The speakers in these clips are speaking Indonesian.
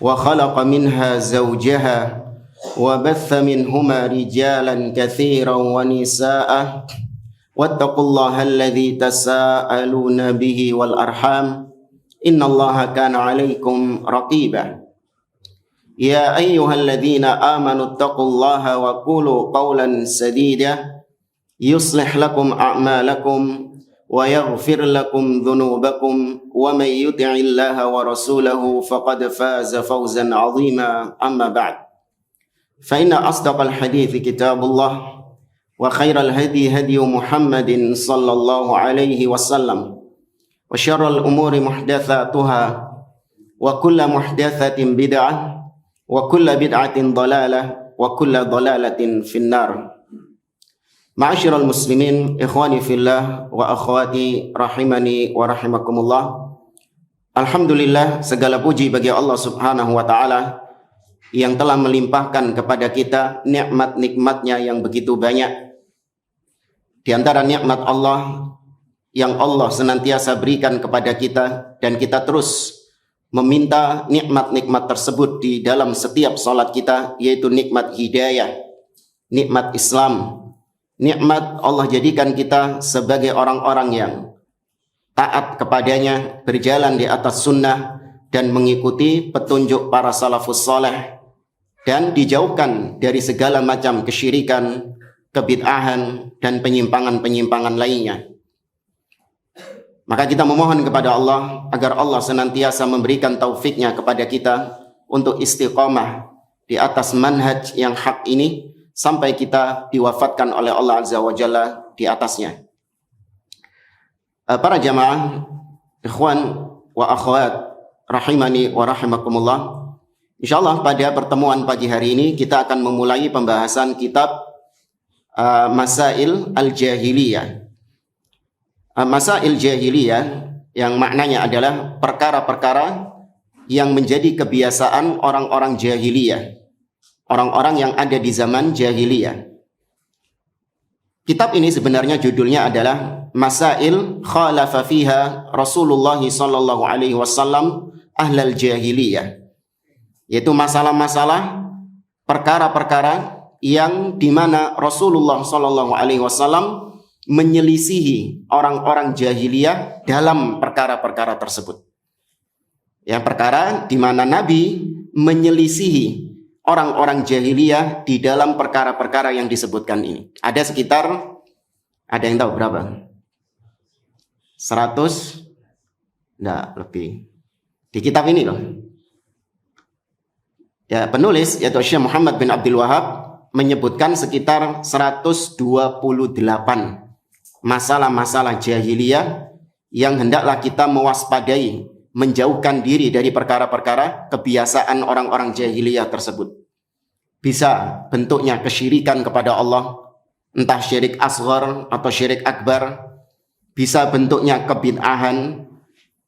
وخلق منها زوجها وبث منهما رجالا كثيرا ونساء واتقوا الله الذي تساءلون به والأرحام إن الله كان عليكم رقيبا يا أيها الذين آمنوا اتقوا الله وقولوا قولا سديدا يصلح لكم أعمالكم ويغفر لكم ذنوبكم ومن يطع الله ورسوله فقد فاز فوزا عظيما أما بعد فإن أصدق الحديث كتاب الله وخير الهدي هدي محمد صلى الله عليه وسلم وشر الأمور محدثاتها وكل محدثة بدعة وكل بدعة ضلالة وكل ضلالة في النار. Ma'asyiral muslimin, ikhwani fillah wa akhwati rahimani wa rahimakumullah. Alhamdulillah, segala puji bagi Allah Subhanahu wa taala yang telah melimpahkan kepada kita nikmat-nikmatnya yang begitu banyak. Di antara nikmat Allah yang Allah senantiasa berikan kepada kita dan kita terus meminta nikmat-nikmat tersebut di dalam setiap salat kita, yaitu nikmat hidayah, nikmat Islam. Nikmat Allah jadikan kita sebagai orang-orang yang taat kepadanya, berjalan di atas sunnah dan mengikuti petunjuk para salafus saleh, dan dijauhkan dari segala macam kesyirikan, kebid'ahan dan penyimpangan-penyimpangan lainnya. Maka kita memohon kepada Allah agar Allah senantiasa memberikan taufiknya kepada kita untuk istiqamah di atas manhaj yang hak ini sampai kita diwafatkan oleh Allah Azza wa Jalla di atasnya. Para jamaah, ikhwan wa akhwat rahimani wa rahimakumullah. Insyaallah pada pertemuan pagi hari ini kita akan memulai pembahasan kitab Masail al-Jahiliyah. Masail Jahiliyah yang maknanya adalah perkara-perkara yang menjadi kebiasaan orang-orang jahiliyah, orang-orang yang ada di zaman jahiliyah. Kitab ini sebenarnya judulnya adalah Masail khalafa fiha Rasulullah sallallahu alaihi wasallam ahlal jahiliyah, yaitu masalah-masalah, perkara-perkara yang dimana Rasulullah sallallahu alaihi wasallam menyelisihi orang-orang jahiliyah dalam perkara-perkara tersebut. Yang perkara di mana Nabi menyelisihi orang-orang jahiliyah di dalam perkara-perkara yang disebutkan ini. Ada sekitar, ada yang tahu berapa? 100? Enggak, lebih. Di kitab ini loh. Ya, penulis yaitu Syekh Muhammad bin Abdul Wahab menyebutkan sekitar 128 masalah-masalah jahiliyah yang hendaklah kita mewaspadai, menjauhkan diri dari perkara-perkara kebiasaan orang-orang jahiliyah tersebut. Bisa bentuknya kesyirikan kepada Allah, entah syirik asghar atau syirik akbar. Bisa bentuknya kebid'ahan,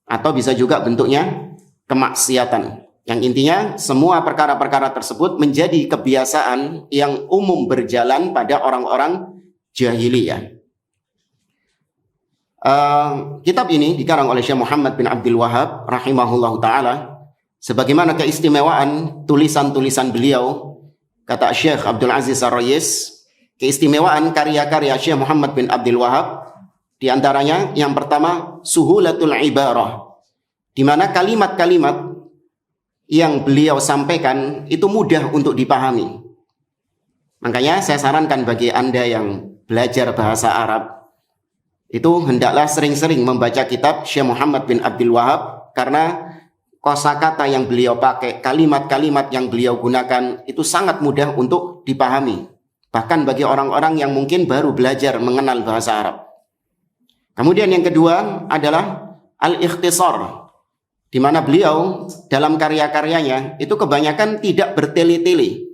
atau bisa juga bentuknya kemaksiatan. Yang intinya semua perkara-perkara tersebut menjadi kebiasaan yang umum berjalan pada orang-orang jahiliyah. Kitab ini dikarang oleh Syekh Muhammad bin Abdul Wahab rahimahullahu ta'ala. Sebagaimana keistimewaan tulisan-tulisan beliau, kata Syekh Abdul Aziz Ar-Rayis, keistimewaan karya-karya Syekh Muhammad bin Abdul Wahab, di antaranya yang pertama suhulatul ibarah, di mana kalimat-kalimat yang beliau sampaikan itu mudah untuk dipahami. Makanya saya sarankan bagi Anda yang belajar bahasa Arab, itu hendaklah sering-sering membaca kitab Syekh Muhammad bin Abdul Wahab, karena kosakata yang beliau pakai, kalimat-kalimat yang beliau gunakan itu sangat mudah untuk dipahami, bahkan bagi orang-orang yang mungkin baru belajar mengenal bahasa Arab. Kemudian yang kedua adalah al-ikhtisar, di mana beliau dalam karya-karyanya itu kebanyakan tidak bertele-tele.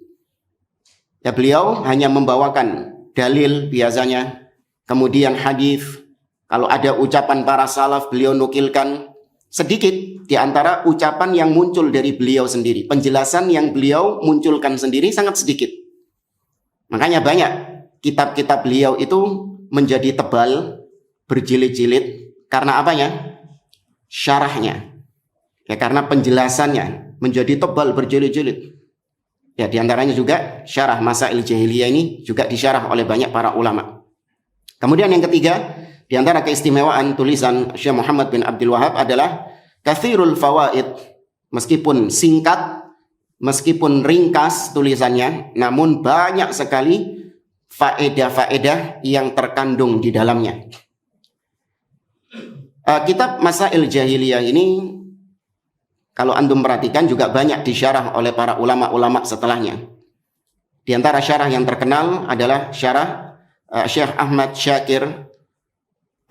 Ya, beliau hanya membawakan dalil biasanya, kemudian hadis. Kalau ada ucapan para salaf, beliau nukilkan sedikit di antara ucapan yang muncul dari beliau sendiri. Penjelasan yang beliau munculkan sendiri sangat sedikit. Makanya banyak kitab-kitab beliau itu menjadi tebal, berjilid-jilid. Karena apanya? Syarahnya. Ya, karena penjelasannya. menjadi tebal berjilid-jilid. Ya, diantaranya juga syarah Masail Jahiliyah ini juga disyarah oleh banyak para ulama. Kemudian yang ketiga, di antara keistimewaan tulisan Syekh Muhammad bin Abdul Wahab adalah katsirul fawaid. Meskipun singkat, meskipun ringkas tulisannya, namun banyak sekali faedah-faedah yang terkandung di dalamnya. Kitab Masail Jahiliyah ini, kalau antum perhatikan, juga banyak disyarah oleh para ulama-ulama setelahnya. Di antara syarah yang terkenal adalah syarah Syekh Ahmad Syakir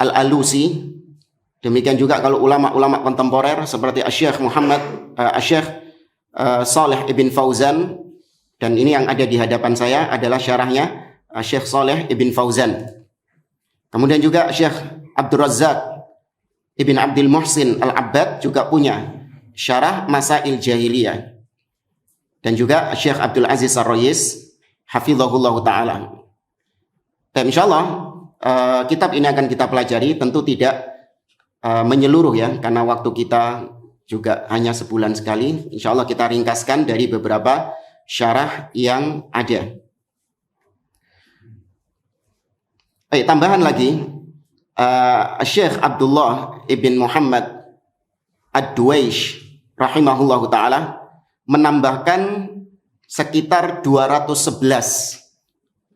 Al-Alusi. Demikian juga kalau ulama-ulama kontemporer seperti Syekh Saleh Ibn Fauzan, dan ini yang ada di hadapan saya adalah syarahnya Syekh Saleh Ibn Fauzan. Kemudian juga Syekh Abdul Razak Ibn Abdul Muhsin Al-Abbad juga punya syarah Masail Jahiliyah. Dan juga Syekh Abdul Aziz Ar-Rayis hafizahullah ta'ala. Dan insyaallah kitab ini akan kita pelajari, tentu tidak menyeluruh ya, karena waktu kita juga hanya sebulan sekali. Insyaallah kita ringkaskan dari beberapa syarah yang ada. Tambahan lagi, Syekh Abdullah Ibn Muhammad Ad-Duwaish rahimahullahu ta'ala menambahkan sekitar 211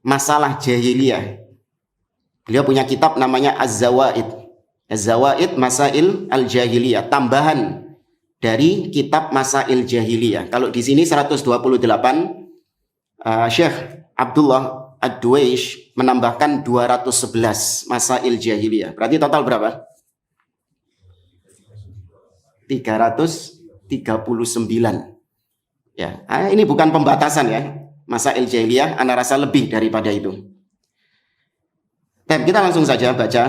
masalah jahiliyah. Beliau punya kitab namanya Az-Zawaid. Az-Zawaid Masail Al-Jahiliyah, tambahan dari kitab Masail Jahiliyah. Kalau di sini 128, Syekh Abdullah Ad-Duwaish menambahkan 211 Masail Jahiliyah. Berarti total berapa? 339. Ya, ini bukan pembatasan ya. Masail Jahiliyah, Anda rasa lebih daripada itu. Kita langsung saja baca.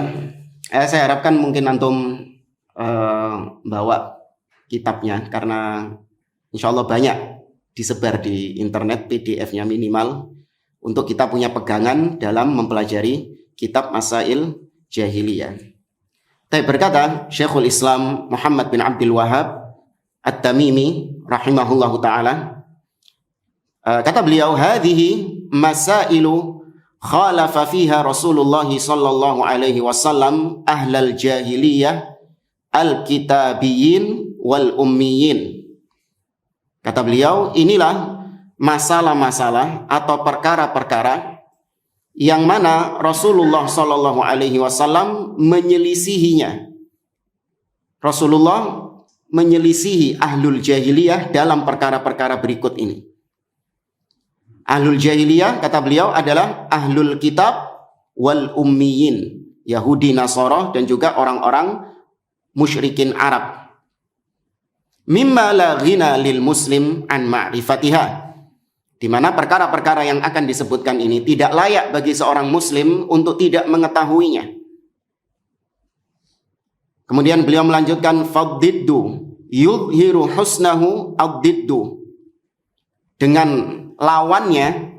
Saya harapkan mungkin antum bawa kitabnya, karena insya Allah banyak disebar di internet, PDF-nya minimal, untuk kita punya pegangan dalam mempelajari kitab Masail Jahiliyah. Berkata Syekhul Islam Muhammad bin Abdul Wahab At-Tamimi rahimahullahu ta'ala, kata beliau, hadhihi masailu khalafa fiha Rasulullah sallallahu alaihi wasallam ahlal jahiliyah al-kitabiyyin wal ummiyin. Kata beliau, inilah masalah-masalah atau perkara-perkara yang mana Rasulullah sallallahu alaihi wasallam menyelisihinya. Rasulullah menyelisihi ahlul jahiliyah dalam perkara-perkara berikut ini. Ahlul jahiliyah, kata beliau, adalah ahlul kitab wal ummiyin, Yahudi, Nasara, dan juga orang-orang musyrikin Arab. Mimma la ghina lil muslim an ma'rifatiha, di mana perkara-perkara yang akan disebutkan ini tidak layak bagi seorang muslim untuk tidak mengetahuinya. Kemudian beliau melanjutkan, faddiddu yudhiru husnahu ad-diddu, dengan lawannya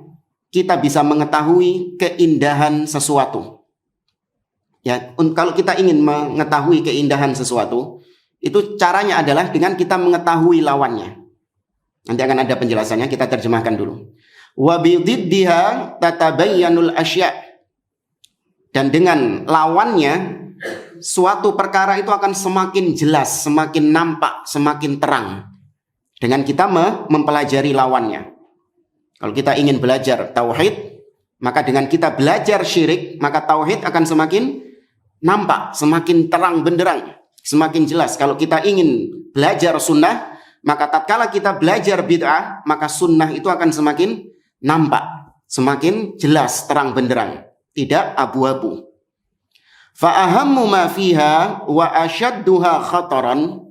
kita bisa mengetahui keindahan sesuatu. Ya, kalau kita ingin mengetahui keindahan sesuatu, itu caranya adalah dengan kita mengetahui lawannya. Nanti akan ada penjelasannya, kita terjemahkan dulu. Wa bididdiha tatabayyanul asya', dan dengan lawannya suatu perkara itu akan semakin jelas, semakin nampak, semakin terang dengan kita mempelajari lawannya. Kalau kita ingin belajar tauhid, maka dengan kita belajar syirik, maka tauhid akan semakin nampak, semakin terang benderang, semakin jelas. Kalau kita ingin belajar sunnah, maka tatkala kita belajar bid'ah, maka sunnah itu akan semakin nampak, semakin jelas, terang benderang, tidak abu-abu. Fa ahammu ma fiha wa ashadduha khataran,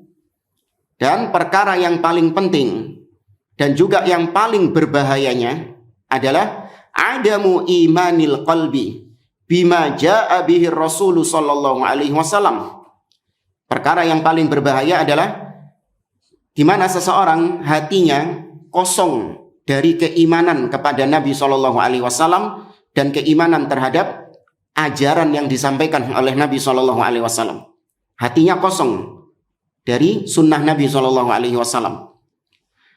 dan perkara yang paling penting dan juga yang paling berbahayanya adalah adamu imanil qalbi bima jaa bihi Rasul sallallahu alaihi wasallam. Perkara yang paling berbahaya adalah di mana seseorang hatinya kosong dari keimanan kepada Nabi sallallahu alaihi wasallam dan keimanan terhadap ajaran yang disampaikan oleh Nabi sallallahu alaihi wasallam. Hatinya kosong dari sunnah Nabi sallallahu alaihi wasallam.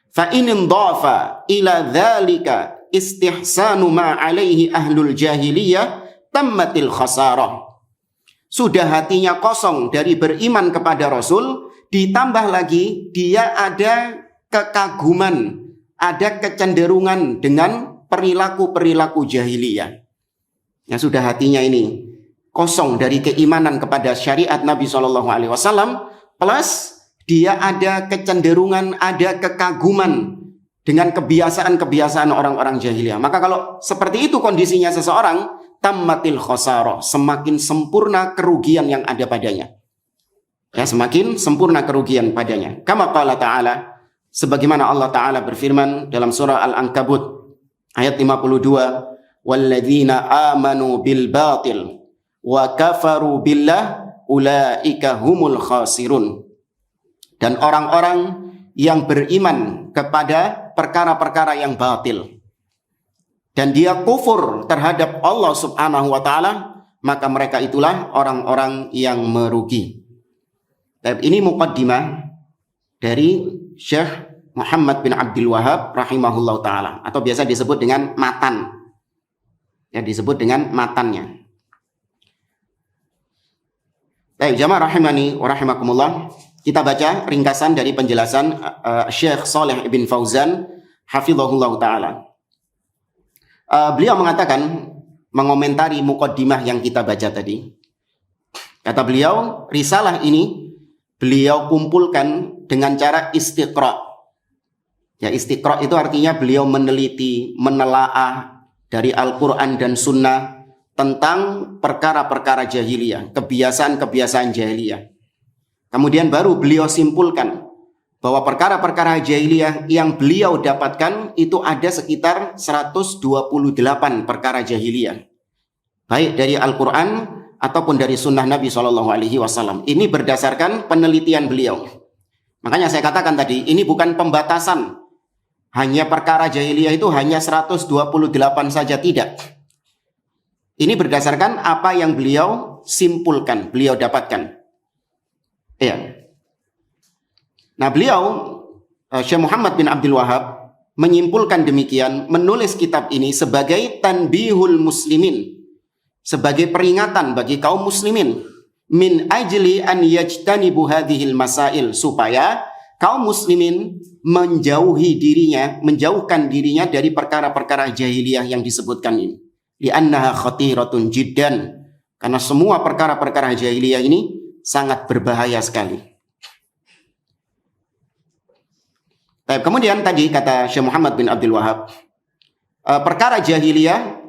Fa in dhafa ila dzalika istihsanu ma alaihi ahlul jahiliyah tammatil khasarah. Sudah hatinya kosong dari beriman kepada Rasul, ditambah lagi dia ada kekaguman, ada kecenderungan dengan perilaku-perilaku jahiliyah. Ya, sudah hatinya ini kosong dari keimanan kepada syariat Nabi SAW, plus dia ada kecenderungan, ada kekaguman dengan kebiasaan-kebiasaan orang-orang jahiliyah. Maka kalau seperti itu kondisinya seseorang, tammatil khasarah, semakin sempurna kerugian yang ada padanya. Ya, semakin sempurna kerugian padanya. Kama qala ta'ala, sebagaimana Allah Ta'ala berfirman dalam surah Al-Ankabut ayat 52, walladzina amanu bil batil wa kafaru billah ulaika humul khasirun. Dan orang-orang yang beriman kepada perkara-perkara yang batil dan dia kufur terhadap Allah Subhanahu wa taala, maka mereka itulah orang-orang yang merugi. Ini muqaddimah dari Syekh Muhammad bin Abdul Wahab rahimahullah taala, atau biasa disebut dengan matan. Ya, disebut dengan matannya. Baik, jamaah rahimani wa rahimakumullah. Kita baca ringkasan dari penjelasan Syekh Shalih bin Fauzan hafizahullah taala. Beliau mengatakan, mengomentari muqaddimah yang kita baca tadi. Kata beliau, risalah ini beliau kumpulkan dengan cara istiqra. Ya, istiqra itu artinya beliau meneliti, menelaah dari Al-Quran dan Sunnah tentang perkara-perkara jahiliyah, kebiasaan-kebiasaan jahiliyah. Kemudian baru beliau simpulkan bahwa perkara-perkara jahiliyah yang beliau dapatkan itu ada sekitar 128 perkara jahiliyah, baik dari Al-Quran ataupun dari Sunnah Nabi SAW. Ini berdasarkan penelitian beliau. Makanya saya katakan tadi, ini bukan pembatasan. Hanya perkara jahiliyah itu hanya 128 saja, tidak. Ini berdasarkan apa yang beliau simpulkan, beliau dapatkan. Iya. Nah, beliau Syekh Muhammad bin Abdul Wahab menyimpulkan demikian, menulis kitab ini sebagai tanbihul muslimin, sebagai peringatan bagi kaum muslimin, min ajli an yajtanibu hadhil masail, supaya kaum muslimin menjauhkan dirinya dari perkara-perkara jahiliyah yang disebutkan ini. Li'annaha khatiratun jiddan, karena semua perkara-perkara jahiliyah ini sangat berbahaya sekali. Kemudian tadi kata Syekh Muhammad bin Abdul Wahab, perkara jahiliyah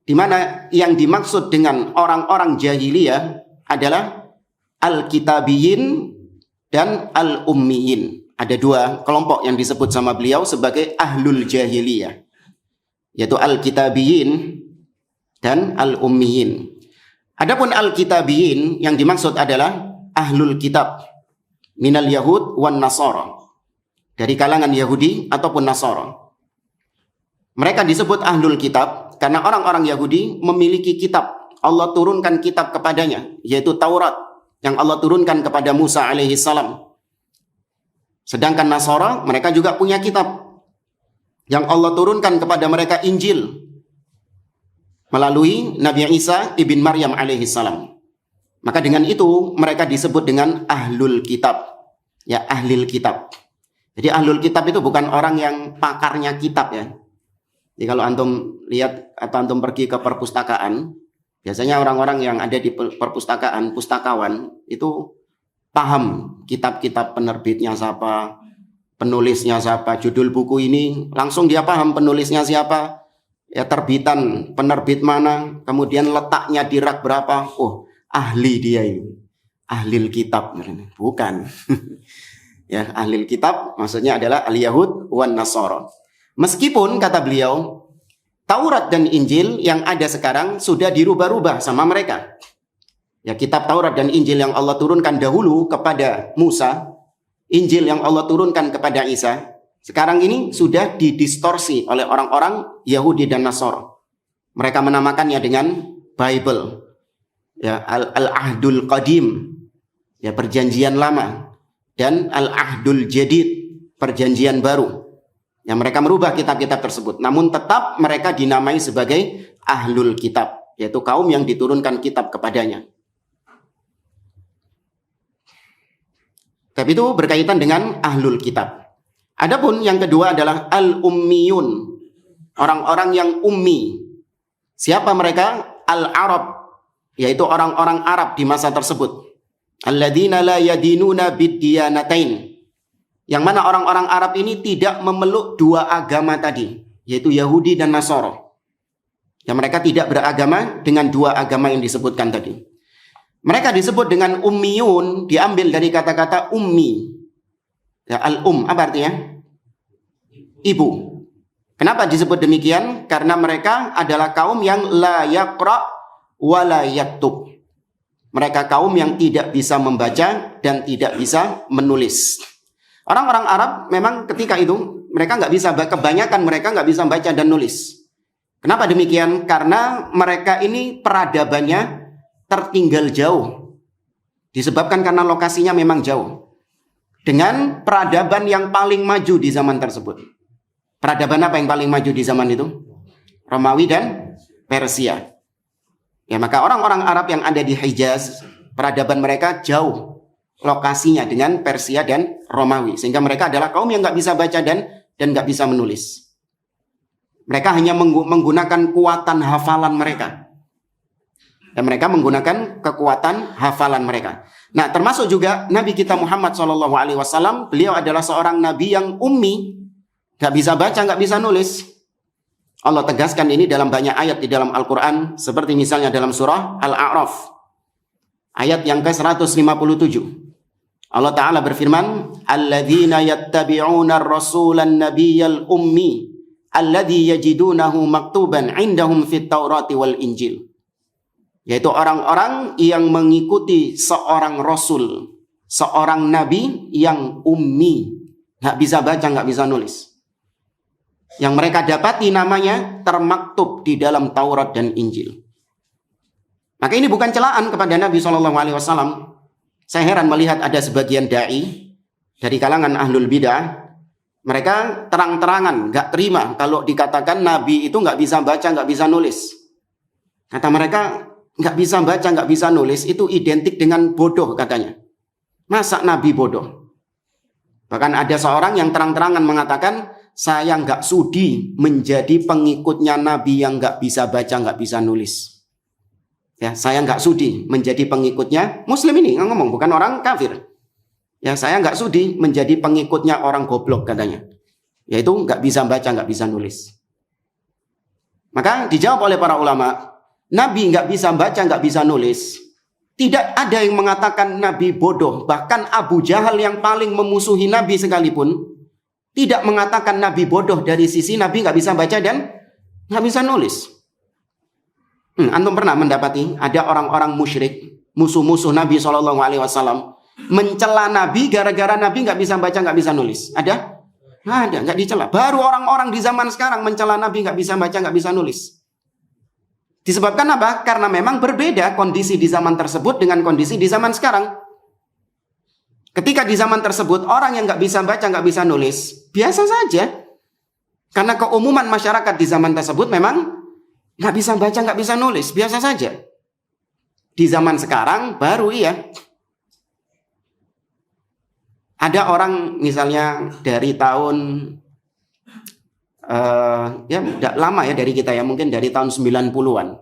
di mana yang dimaksud dengan orang-orang jahiliyah adalah al-kitabiyin dan al-ummiyin. Ada dua kelompok yang disebut sama beliau sebagai ahlul jahiliyah, yaitu al-kitabiyin dan al-ummiyin. Adapun al-kitabiyin yang dimaksud adalah ahlul kitab minal yahud wan nasara, dari kalangan Yahudi ataupun Nasara. Mereka disebut ahlul kitab karena orang-orang Yahudi memiliki kitab. Allah turunkan kitab kepadanya, yaitu Taurat yang Allah turunkan kepada Musa alaihi salam. Sedangkan Nasara, mereka juga punya kitab yang Allah turunkan kepada mereka, Injil, melalui Nabi Isa ibn Maryam alaihi salam. Maka dengan itu mereka disebut dengan ahlul kitab. Ya, ahlil kitab. Jadi ahlul kitab itu bukan orang yang pakarnya kitab, ya. Jadi kalau antum lihat atau antum pergi ke perpustakaan, biasanya orang-orang yang ada di perpustakaan, pustakawan, itu paham kitab-kitab penerbitnya siapa, penulisnya siapa, judul buku ini, langsung dia paham penulisnya siapa, ya, terbitan, penerbit mana, kemudian letaknya di rak berapa. Oh, ahli dia ini, ahlil kitab. Bukan. Ya, ahlil kitab maksudnya adalah al-Yahud wan Nasara. Meskipun kata beliau, Taurat dan Injil yang ada sekarang sudah dirubah-rubah sama mereka. Ya, kitab Taurat dan Injil yang Allah turunkan dahulu kepada Musa, Injil yang Allah turunkan kepada Isa, sekarang ini sudah didistorsi oleh orang-orang Yahudi dan Nasara. Mereka menamakannya dengan Bible. Ya, Al-Ahdul Qadim, ya, perjanjian lama, dan Al-Ahdul Jadid, perjanjian baru. Ya, mereka merubah kitab-kitab tersebut. Namun tetap mereka dinamai sebagai ahlul kitab, yaitu kaum yang diturunkan kitab kepadanya. Tapi itu berkaitan dengan ahlul kitab. Adapun yang kedua adalah al-ummiyun, orang-orang yang ummi. Siapa mereka? Al-Arab, yaitu orang-orang Arab di masa tersebut. Alladzina la yadinuna bid-diyanatain. Yang mana orang-orang Arab ini tidak memeluk dua agama tadi, yaitu Yahudi dan Nasara. Yang mereka tidak beragama dengan dua agama yang disebutkan tadi. Mereka disebut dengan ummiyun, diambil dari kata-kata ummi. Ya, apa artinya? Ibu. Kenapa disebut demikian? Karena mereka adalah kaum yang la yaqra wa la yaktub. Mereka kaum yang tidak bisa membaca dan tidak bisa menulis. Orang-orang Arab memang ketika itu mereka nggak bisa, kebanyakan mereka nggak bisa baca dan nulis. Kenapa demikian? Karena mereka ini peradabannya tertinggal jauh. Disebabkan karena lokasinya memang jauh. Dengan peradaban yang paling maju di zaman tersebut. Peradaban apa yang paling maju di zaman itu? Romawi dan Persia. Ya, maka orang-orang Arab yang ada di Hijaz, peradaban mereka jauh lokasinya dengan Persia dan Romawi. Sehingga mereka adalah kaum yang nggak bisa baca dan nggak bisa menulis. Mereka hanya menggunakan kekuatan hafalan mereka. Dan mereka menggunakan kekuatan hafalan mereka. Nah, termasuk juga Nabi kita Muhammad SAW, beliau adalah seorang Nabi yang ummi. Gak bisa baca, gak bisa nulis. Allah tegaskan ini dalam banyak ayat di dalam Al-Quran. Seperti misalnya dalam surah Al-A'raf. Ayat yang ke-157. Allah Ta'ala berfirman, Alladzina yattabi'una ar-rasulan nabiyyal ummi, alladzi yajidunahu maktuban indahum fit Taurati wal Injil. Yaitu orang-orang yang mengikuti seorang rasul, seorang nabi yang ummi, nggak bisa baca, nggak bisa nulis. Yang mereka dapati namanya termaktub di dalam Taurat dan Injil. Maka ini bukan celaan kepada Nabi SAW. Saya heran melihat ada sebagian dai dari kalangan ahlul bidah, mereka terang-terangan nggak terima kalau dikatakan Nabi itu nggak bisa baca, nggak bisa nulis. Kata mereka, nggak bisa baca, nggak bisa nulis itu identik dengan bodoh katanya. Masa Nabi bodoh? Bahkan ada seorang yang terang-terangan mengatakan, saya nggak sudi menjadi pengikutnya Nabi yang nggak bisa baca, nggak bisa nulis. Ya, saya nggak sudi menjadi pengikutnya. Muslim ini ngomong, bukan orang kafir. Ya, saya nggak sudi menjadi pengikutnya orang goblok katanya. Yaitu nggak bisa baca, nggak bisa nulis. Maka dijawab oleh para ulama, Nabi nggak bisa baca, nggak bisa nulis. Tidak ada yang mengatakan Nabi bodoh. Bahkan Abu Jahal yang paling memusuhi Nabi sekalipun tidak mengatakan Nabi bodoh dari sisi Nabi nggak bisa baca dan nggak bisa nulis. Antum pernah mendapati ada orang-orang musyrik, musuh-musuh Nabi SAW, mencela Nabi gara-gara Nabi nggak bisa baca, nggak bisa nulis? Ada? Nggak ada, nggak dicela. Baru orang-orang di zaman sekarang mencela Nabi nggak bisa baca, nggak bisa nulis. Disebabkan apa? Karena memang berbeda kondisi di zaman tersebut dengan kondisi di zaman sekarang. Ketika di zaman tersebut orang yang nggak bisa baca, nggak bisa nulis, biasa saja. Karena keumuman masyarakat di zaman tersebut memang nggak bisa baca, nggak bisa nulis, biasa saja. Di zaman sekarang baru iya. Ada orang misalnya dari tahun ya lama ya dari kita ya, mungkin dari tahun 90-an.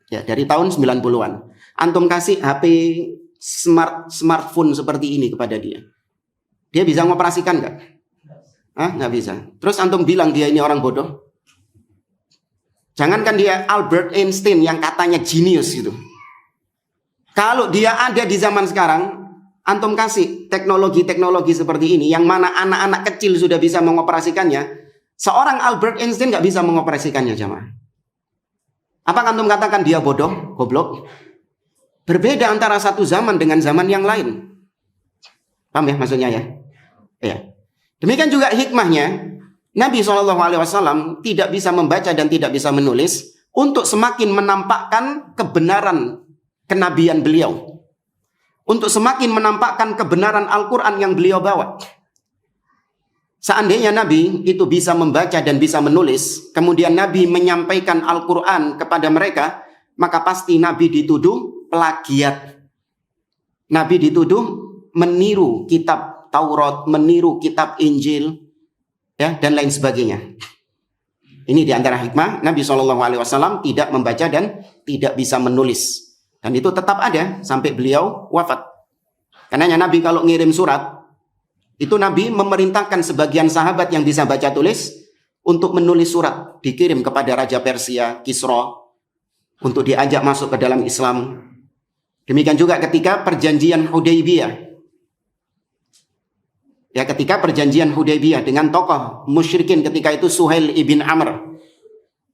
Ya, dari tahun 90-an. Antum kasih HP smartphone seperti ini kepada dia. Dia bisa mengoperasikan nggak? Nggak bisa. Terus antum bilang dia ini orang bodoh? Jangankan dia Albert Einstein yang katanya jenius gitu. Kalau dia ada di zaman sekarang, antum kasih teknologi-teknologi seperti ini, yang mana anak-anak kecil sudah bisa mengoperasikannya, seorang Albert Einstein nggak bisa mengoperasikannya, jamaah. Apa antum katakan dia bodoh, goblok? Berbeda antara satu zaman dengan zaman yang lain. Paham ya maksudnya ya? Ya. Demikian juga hikmahnya, Nabi SAW tidak bisa membaca dan tidak bisa menulis untuk semakin menampakkan kebenaran kenabian beliau. Untuk semakin menampakkan kebenaran Al-Quran yang beliau bawa. Seandainya Nabi itu bisa membaca dan bisa menulis, kemudian Nabi menyampaikan Al-Quran kepada mereka, maka pasti Nabi dituduh plagiat. Nabi dituduh meniru kitab Taurat, meniru kitab Injil, ya, dan lain sebagainya. Ini diantara hikmah Nabi SAW tidak membaca dan tidak bisa menulis. Dan itu tetap ada sampai beliau wafat. Karena Nabi kalau ngirim surat, itu Nabi memerintahkan sebagian sahabat yang bisa baca tulis untuk menulis surat, dikirim kepada Raja Persia, Kisra, untuk diajak masuk ke dalam Islam. Demikian juga ketika perjanjian Hudaybiyah. Ya, ketika perjanjian Hudaybiyah dengan tokoh musyrikin ketika itu Suhail ibn Amr.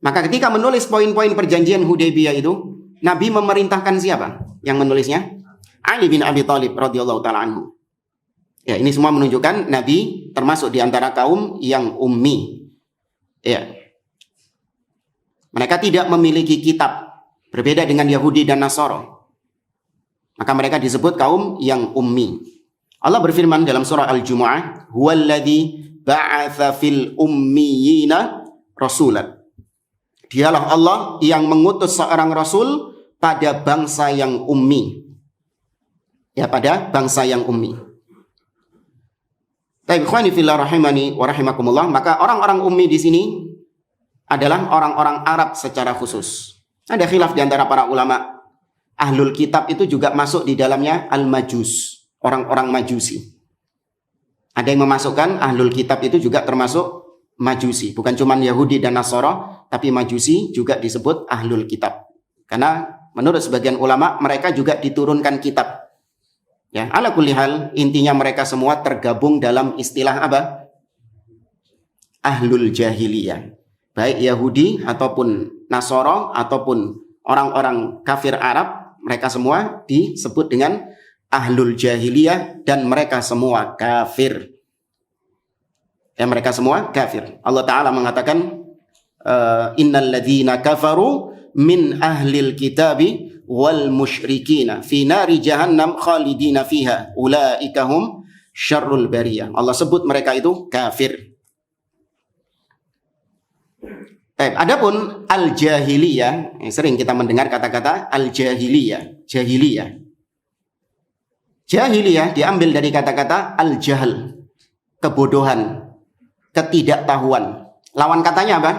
Maka ketika menulis poin-poin perjanjian Hudaybiyah itu, Nabi memerintahkan siapa yang menulisnya? Ali bin Abi Thalib radhiyallahu taala anhu. Ya, ini semua menunjukkan Nabi termasuk di antara kaum yang ummi. Ya. Mereka tidak memiliki kitab, berbeda dengan Yahudi dan Nasara. Maka mereka disebut kaum yang ummi. Allah berfirman dalam surah Al-Jumu'ah, "Huwallazi ba'atsa fil ummiyina rasulan." Dialah Allah yang mengutus seorang rasul pada bangsa yang ummi. Ya, pada bangsa yang ummi. Baik, ikhwani fillah rahimani wa rahimakumullah, maka orang-orang ummi di sini adalah orang-orang Arab secara khusus. Ada khilaf di antara para ulama. Ahlul kitab itu juga masuk di dalamnya al-majus, orang-orang majusi. Ada yang memasukkan ahlul kitab itu juga termasuk majusi, bukan cuma Yahudi dan Nasara, tapi majusi juga disebut ahlul kitab. Karena menurut sebagian ulama mereka juga diturunkan kitab. Ya, ala kulli hal, intinya mereka semua tergabung dalam istilah apa? Ahlul jahiliyah. Baik Yahudi ataupun Nasara ataupun orang-orang kafir Arab, mereka semua disebut dengan ahlul jahiliyah dan mereka semua kafir. Ya, mereka semua kafir. Allah Ta'ala mengatakan, innal ladzina kafaru min ahlil kitabi wal musyrikina fi nari jahannam khalidina fiha ulaika hum syarrul bariyah. Allah sebut mereka itu kafir. Adapun al-jahiliyah, sering kita mendengar kata-kata al-jahiliyah, jahiliyah. Jahiliyah diambil dari kata-kata al-jahl, kebodohan, ketidaktahuan. Lawan katanya apa?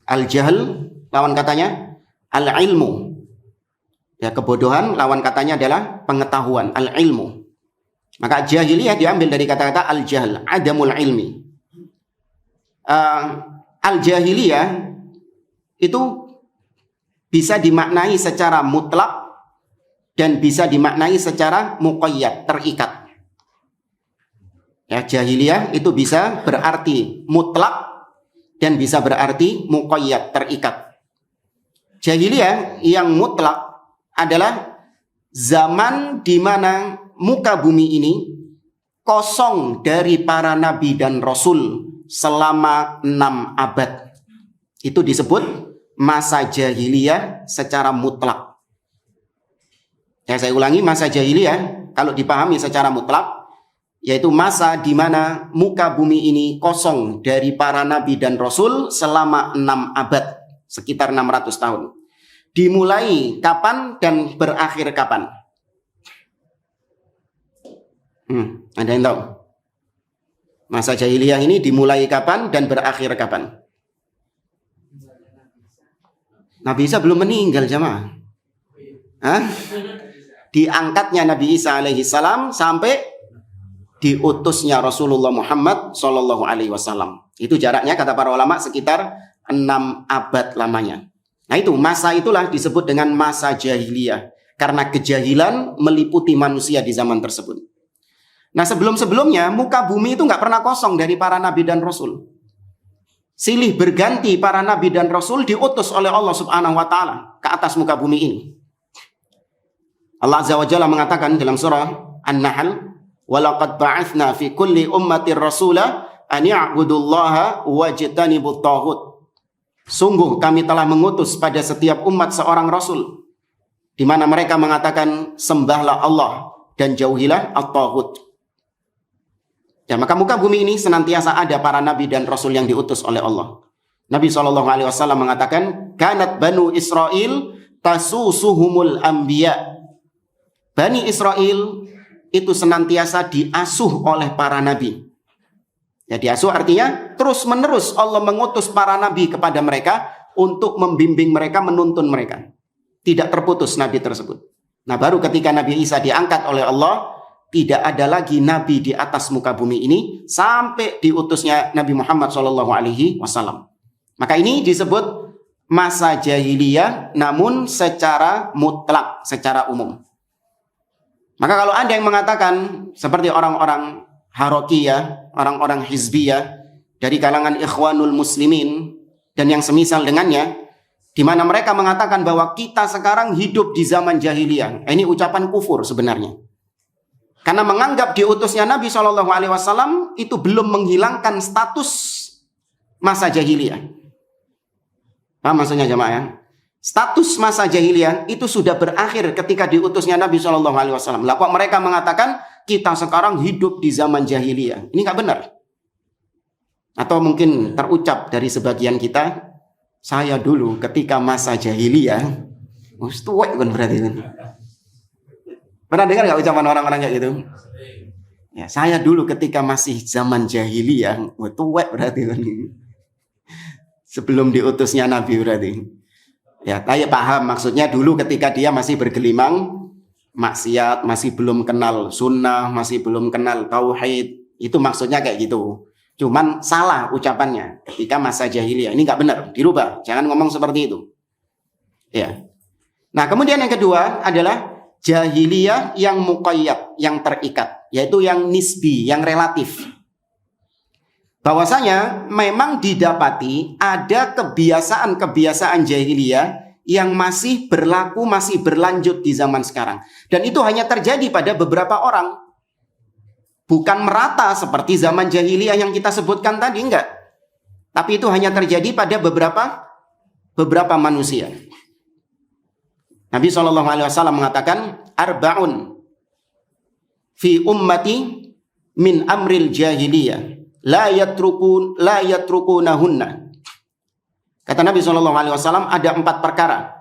Al-jahl, lawan katanya al-ilmu. Ya, kebodohan lawan katanya adalah pengetahuan, al-ilmu. Maka jahiliyah diambil dari kata-kata al-jahl, adamul ilmi. Al-jahiliyah itu bisa dimaknai secara mutlak dan bisa dimaknai secara muqayyad, terikat. Ya, jahiliyah itu bisa berarti mutlak dan bisa berarti muqayyad, terikat. Jahiliyah yang mutlak adalah zaman di mana muka bumi ini kosong dari para nabi dan rasul selama 6 abad. Itu disebut masa jahiliyah secara mutlak. Ya, saya ulangi, masa jahiliyah kalau dipahami secara mutlak yaitu masa di mana muka bumi ini kosong dari para nabi dan rasul selama 6 abad, sekitar 600 tahun. Dimulai kapan dan berakhir kapan? Ada yang tahu? Masa jahiliyah ini dimulai kapan dan berakhir kapan? Nabi Isa belum meninggal, jamaah. Diangkatnya Nabi Isa alaihi salam sampai diutusnya Rasulullah Muhammad sallallahu alaihi wasallam. Itu jaraknya kata para ulama sekitar 6 abad lamanya. Nah, itu masa itulah disebut dengan masa jahiliyah karena kejahilan meliputi manusia di zaman tersebut. Nah, sebelum-sebelumnya muka bumi itu nggak pernah kosong dari para nabi dan rasul. Silih berganti para nabi dan rasul diutus oleh Allah Subhanahu wa taala ke atas muka bumi ini. Allah Azza wa Jalla mengatakan dalam surah An-Nahl, "Wa laqad ba'atsna fi kulli ummatin rasula an ya'budullaha wajtanibut taghut." Sungguh kami telah mengutus pada setiap umat seorang rasul di mana mereka mengatakan sembahlah Allah dan jauhilah at-taghut. Ya, maka muka bumi ini senantiasa ada para nabi dan rasul yang diutus oleh Allah. Nabi SAW mengatakan, kanat banu Israel tasusuhumul anbiya. Bani Israel itu senantiasa diasuh oleh para nabi. Ya, diasuh artinya terus menerus Allah mengutus para nabi kepada mereka untuk membimbing mereka, menuntun mereka. Tidak terputus nabi tersebut. Nah, baru ketika Nabi Isa diangkat oleh Allah, tidak ada lagi nabi di atas muka bumi ini sampai diutusnya Nabi Muhammad SAW. Maka ini disebut masa jahiliyah, namun secara mutlak, secara umum. Maka kalau ada yang mengatakan seperti orang-orang Harokiyah, orang-orang Hizbiyah dari kalangan Ikhwanul Muslimin dan yang semisal dengannya, di mana mereka mengatakan bahwa kita sekarang hidup di zaman jahiliyah. Ini ucapan kufur sebenarnya. Karena menganggap diutusnya Nabi SAW itu belum menghilangkan status masa jahiliyah. Paham maksudnya jemaah ya? Status masa jahiliyah itu sudah berakhir ketika diutusnya Nabi SAW. Lah kok mereka mengatakan kita sekarang hidup di zaman jahiliyah? Ini nggak benar. Atau mungkin terucap dari sebagian kita, saya dulu ketika masa jahiliyah, tuwek kan berarti kan. Pernah dengar nggak ucapan orang-orang kayak gitu? Ya, saya dulu ketika masih zaman jahiliyah, tuwek berarti kan. Sebelum diutusnya Nabi berarti. Ya, saya paham maksudnya dulu ketika dia masih bergelimang maksiat, masih belum kenal sunnah, masih belum kenal tauhid, itu maksudnya kayak gitu. Cuman salah ucapannya ketika masa jahiliyah. Ini nggak benar, dirubah. Jangan ngomong seperti itu. Ya. Nah, kemudian yang kedua adalah jahiliyah yang muqayyad, yang terikat, yaitu yang nisbi, yang relatif. Bahwasanya memang didapati ada kebiasaan-kebiasaan jahiliyah yang masih berlaku, masih berlanjut di zaman sekarang. Dan itu hanya terjadi pada beberapa orang. Bukan merata seperti zaman jahiliyah yang kita sebutkan tadi, enggak. Tapi itu hanya terjadi pada beberapa manusia. Nabi SAW mengatakan, arba'un fi ummati min amril jahiliyah la yatrukunahunna. Kata Nabi SAW, ada 4 perkara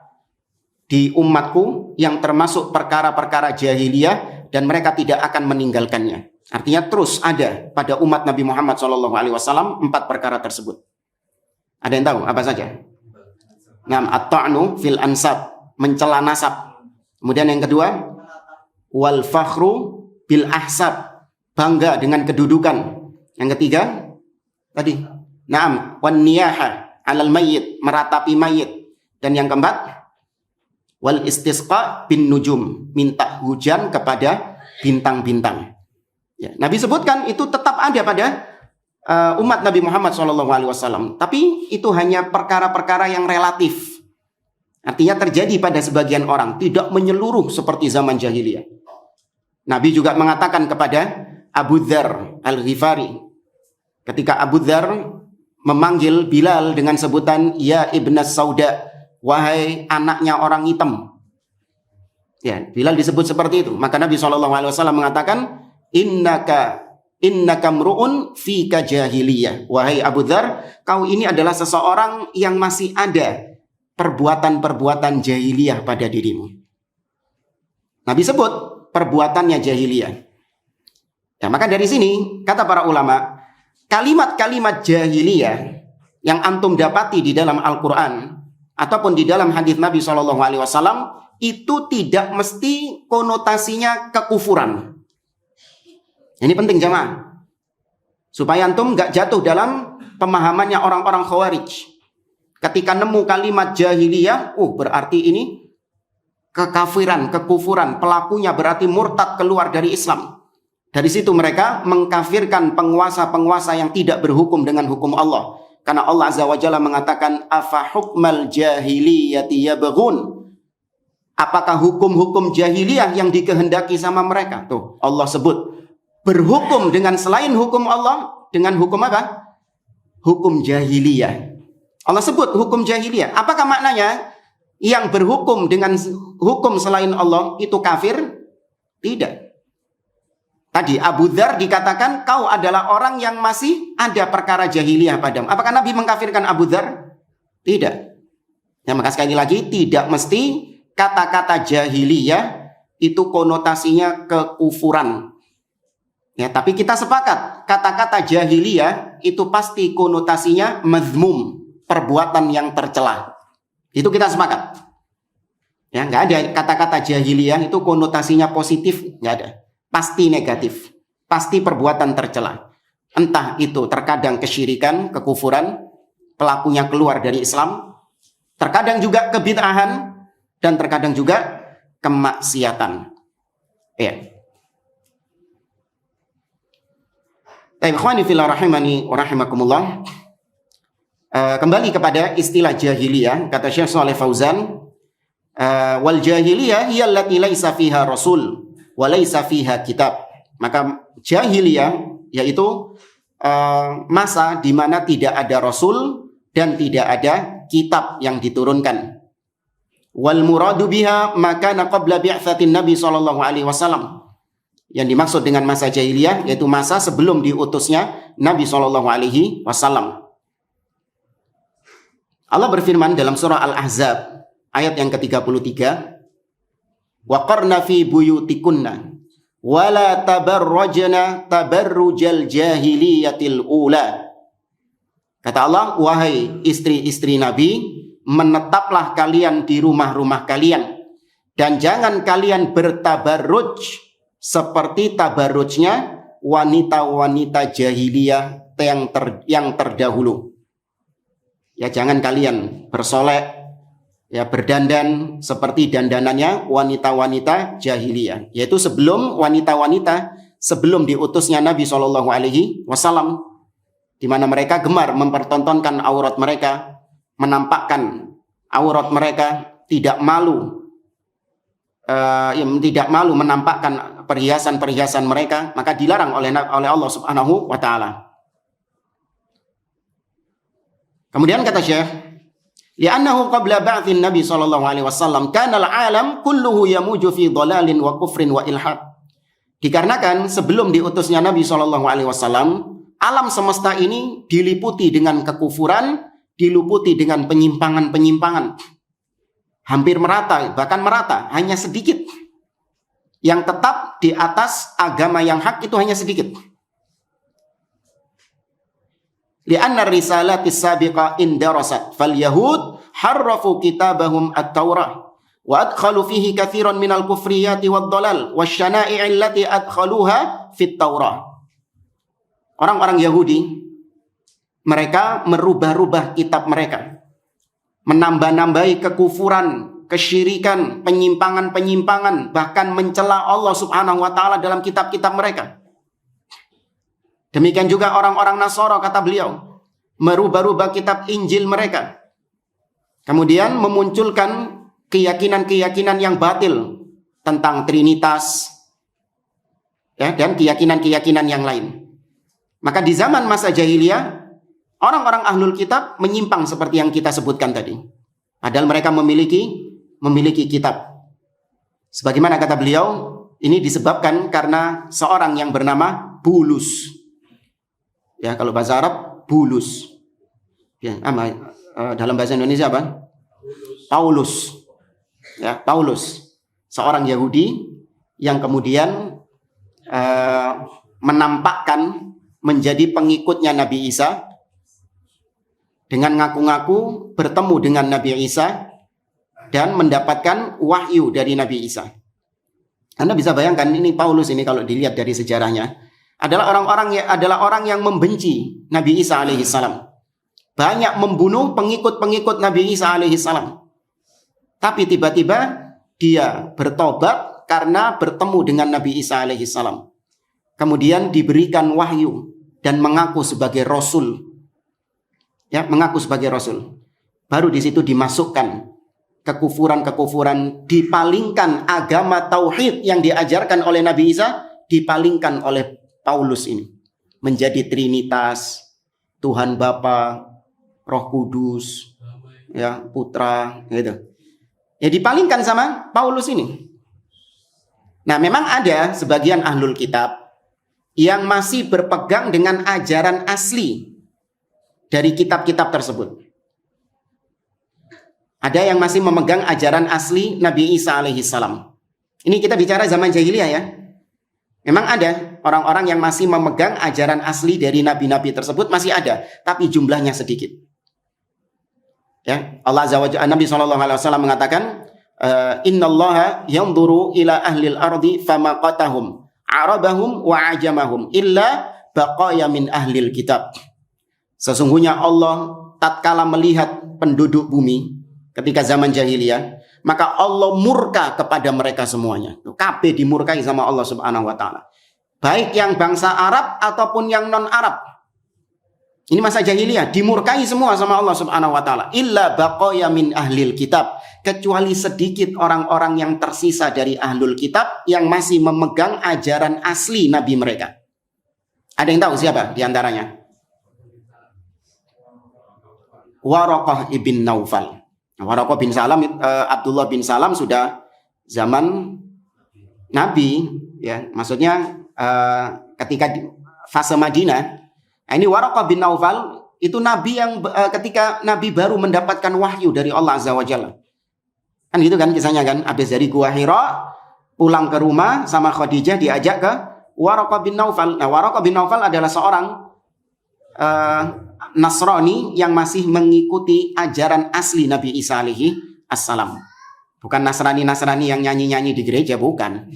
di umatku yang termasuk perkara-perkara jahiliyah dan mereka tidak akan meninggalkannya. Artinya terus ada pada umat Nabi Muhammad SAW 4 perkara tersebut. Ada yang tahu apa saja? Nah, at-ta'nu fil ansab, mencela nasab. Kemudian yang kedua, wal fakhru bil ahsab, bangga dengan kedudukan. Yang ketiga, tadi, na'am, wan niyaha 'alal mayyit, meratapi mayit. Dan yang keempat, wal istisqa bin nujum, minta hujan kepada bintang-bintang. Ya, Nabi sebutkan itu tetap ada pada umat Nabi Muhammad SAW. Tapi itu hanya perkara-perkara yang relatif. Artinya terjadi pada sebagian orang, tidak menyeluruh seperti zaman jahiliyah. Nabi juga mengatakan kepada Abu Dzar Al-Ghifari, ketika Abu Dzar memanggil Bilal dengan sebutan ya ibnas sauda, wahai anaknya orang hitam. Ya, Bilal disebut seperti itu. Maka Nabi SAW mengatakan, innaka mru'un fika jahiliyah. Wahai Abu Dzar, kau ini adalah seseorang yang masih ada perbuatan-perbuatan jahiliyah pada dirimu. Nabi sebut perbuatannya jahiliyah. Ya, maka dari sini kata para ulama, kalimat-kalimat jahiliyah yang antum dapati di dalam Al-Quran ataupun di dalam hadis Nabi SAW itu tidak mesti konotasinya kekufuran. Ini penting jemaah, supaya antum nggak jatuh dalam pemahamannya orang-orang Khawarij. Ketika nemu kalimat jahiliyah, berarti ini kekafiran, kekufuran, pelakunya berarti murtad, keluar dari Islam. Dari situ mereka mengkafirkan penguasa-penguasa yang tidak berhukum dengan hukum Allah. Karena Allah Azza wa Jalla mengatakan, afa hukmal jahiliyati yabghun. Apakah hukum-hukum jahiliyah yang dikehendaki sama mereka? Tuh, Allah sebut berhukum dengan selain hukum Allah, dengan hukum apa? Hukum jahiliyah. Allah sebut hukum jahiliyah. Apakah maknanya yang berhukum dengan hukum selain Allah itu kafir? Tidak. Tadi Abu Dzar dikatakan kau adalah orang yang masih ada perkara jahiliyah padamu. Apakah Nabi mengkafirkan Abu Dzar? Tidak. Ya, maka sekali lagi tidak mesti kata-kata jahiliyah itu konotasinya kekufuran. Ya, tapi kita sepakat kata-kata jahiliyah itu pasti konotasinya mazmum, perbuatan yang tercela. Itu kita sepakat. Ya, nggak ada kata-kata jahiliyah itu konotasinya positif, nggak ada. Pasti negatif, pasti perbuatan tercela. Entah itu terkadang kesyirikan, kekufuran, pelakunya keluar dari Islam, terkadang juga kebid'ahan, dan terkadang juga kemaksiatan. Ya. Ikhwani fillah rahimani wa rahimakumullah. Kembali kepada istilah jahiliyah, kata Syekh Shalih Fauzan, wal jahiliyah hiya allati laisa fiha rasul wa laisa fiha kitab. Maka jahiliyah yaitu masa di mana tidak ada rasul dan tidak ada kitab yang diturunkan. Wal muradu biha maka qabla bi'tsatin Nabi sallallahu alaihi wasallam. Yang dimaksud dengan masa jahiliyah yaitu masa sebelum diutusnya Nabi sallallahu alaihi wasallam. Allah berfirman dalam surah Al-Ahzab ayat yang ke-33, wa qarna fi buyutikunna wa la tabarrajna tabarrujal jahiliyatil ula. Kata Allah, wahai istri-istri Nabi, menetaplah kalian di rumah-rumah kalian dan jangan kalian bertabarruj seperti tabarrujnya wanita-wanita jahiliyah yang terdahulu. Ya, jangan kalian bersolek, ya, berdandan seperti dandanannya wanita-wanita jahiliyah, yaitu sebelum wanita-wanita sebelum diutusnya Nabi Shallallahu Alaihi Wasallam, di mana mereka gemar mempertontonkan aurat mereka, menampakkan aurat mereka, tidak malu menampakkan perhiasan-perhiasan mereka, maka dilarang oleh Allah Subhanahu Wa Taala. Kemudian kata Syekh, li'annahu qabla ba'thin Nabi sallallahu alaihi wasallam kana al-alam kulluhu yamuju fi dhalalin wa kufrin wa ilhad. Dikarenakan sebelum diutusnya Nabi sallallahu alaihi wasallam, alam semesta ini diliputi dengan kekufuran, diliputi dengan penyimpangan-penyimpangan. Hampir merata, bahkan merata, hanya sedikit. Yang tetap di atas agama yang hak itu hanya sedikit. Li'anna risalati sabiqa indarasat fal yahud harrafu kitabahum at-taurah wa adkhalu fihi katsiran minal kufriyati wad dhalal wasyana'i allati adkhaluha fit taurah. Orang-orang Yahudi mereka merubah-rubah kitab mereka, menambah-nambahi kekufuran, kesyirikan, penyimpangan-penyimpangan, bahkan mencela Allah Subhanahu wa taala dalam kitab-kitab mereka. Demikian juga orang-orang Nasara, kata beliau, merubah-rubah kitab Injil mereka. Kemudian memunculkan keyakinan-keyakinan yang batil tentang Trinitas, ya, dan keyakinan-keyakinan yang lain. Maka di zaman masa jahiliyah, orang-orang ahlul kitab menyimpang seperti yang kita sebutkan tadi. Padahal mereka memiliki kitab. Sebagaimana kata beliau, ini disebabkan karena seorang yang bernama Bulus. Ya, kalau bahasa Arab Bulus. Ya, dalam bahasa Indonesia apa? Paulus. Ya, Paulus. Seorang Yahudi yang kemudian menampakkan menjadi pengikutnya Nabi Isa dengan ngaku-ngaku bertemu dengan Nabi Isa dan mendapatkan wahyu dari Nabi Isa. Anda bisa bayangkan ini Paulus ini kalau dilihat dari sejarahnya adalah orang yang membenci Nabi Isa alaihissalam. Banyak membunuh pengikut-pengikut Nabi Isa alaihissalam. Tapi tiba-tiba dia bertobat karena bertemu dengan Nabi Isa alaihissalam. Kemudian diberikan wahyu dan mengaku sebagai rasul. Ya, mengaku sebagai rasul. Baru di situ dimasukkan kekufuran-kekufuran, dipalingkan agama tauhid yang diajarkan oleh Nabi Isa, dipalingkan oleh Paulus ini menjadi Trinitas, Tuhan Bapa, Roh Kudus, ya, Putra, gitu. Ya, dipalingkan sama Paulus ini. Nah, memang ada sebagian ahlul kitab yang masih berpegang dengan ajaran asli dari kitab-kitab tersebut. Ada yang masih memegang ajaran asli Nabi Isa alaihissalam. Ini kita bicara zaman jahiliyah ya. Memang ada orang-orang yang masih memegang ajaran asli dari nabi-nabi tersebut, masih ada, tapi jumlahnya sedikit. Ya, Allah Azza wa Jalla, Nabi SAW mengatakan, Innallaha yanzuru ila ahlil ardi famaqatahum arabahum wa ajamahum illa baqaya min ahlil kitab. Sesungguhnya Allah tatkala melihat penduduk bumi ketika zaman jahiliyah, maka Allah murka kepada mereka semuanya. Kabeh dimurkai sama Allah Subhanahu wa taala. Baik yang bangsa Arab ataupun yang non-Arab. Ini masa jahiliyah, dimurkai semua sama Allah Subhanahu wa taala. Illa baqaya min ahlil kitab, kecuali sedikit orang-orang yang tersisa dari ahlul kitab yang masih memegang ajaran asli nabi mereka. Ada yang tahu siapa di antaranya? Waraqah ibn Naufal. Waraqah bin Salam, Abdullah bin Salam sudah zaman Nabi, ya, maksudnya ketika di fase Madinah. Nah, ini Waraqah bin Naufal itu Nabi yang ketika Nabi baru mendapatkan wahyu dari Allah Azza wa Jalla. Kan gitu kan kisahnya kan, habis dari Gua Hira pulang ke rumah sama Khadijah diajak ke Waraqah bin Naufal. Nah, Waraqah bin Naufal adalah seorang Nasrani yang masih mengikuti ajaran asli Nabi Isa alaihi assalam. Bukan Nasrani yang nyanyi-nyanyi di gereja, bukan.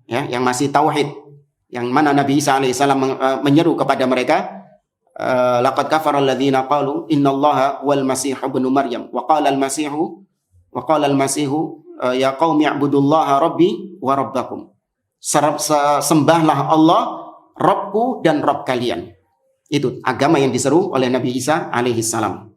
Ya, yang masih tauhid. Yang mana Nabi Isa alaihi salam menyeru kepada mereka, laqad kafara alladziina qalu innallaha wal masih ibnu maryam wa qala al-masihu ya qaumi i'budullaha rabbi wa rabbakum. Sembahlah Allah, Rabbku dan Rabb kalian. Itu agama yang diseru oleh Nabi Isa alaihi salam.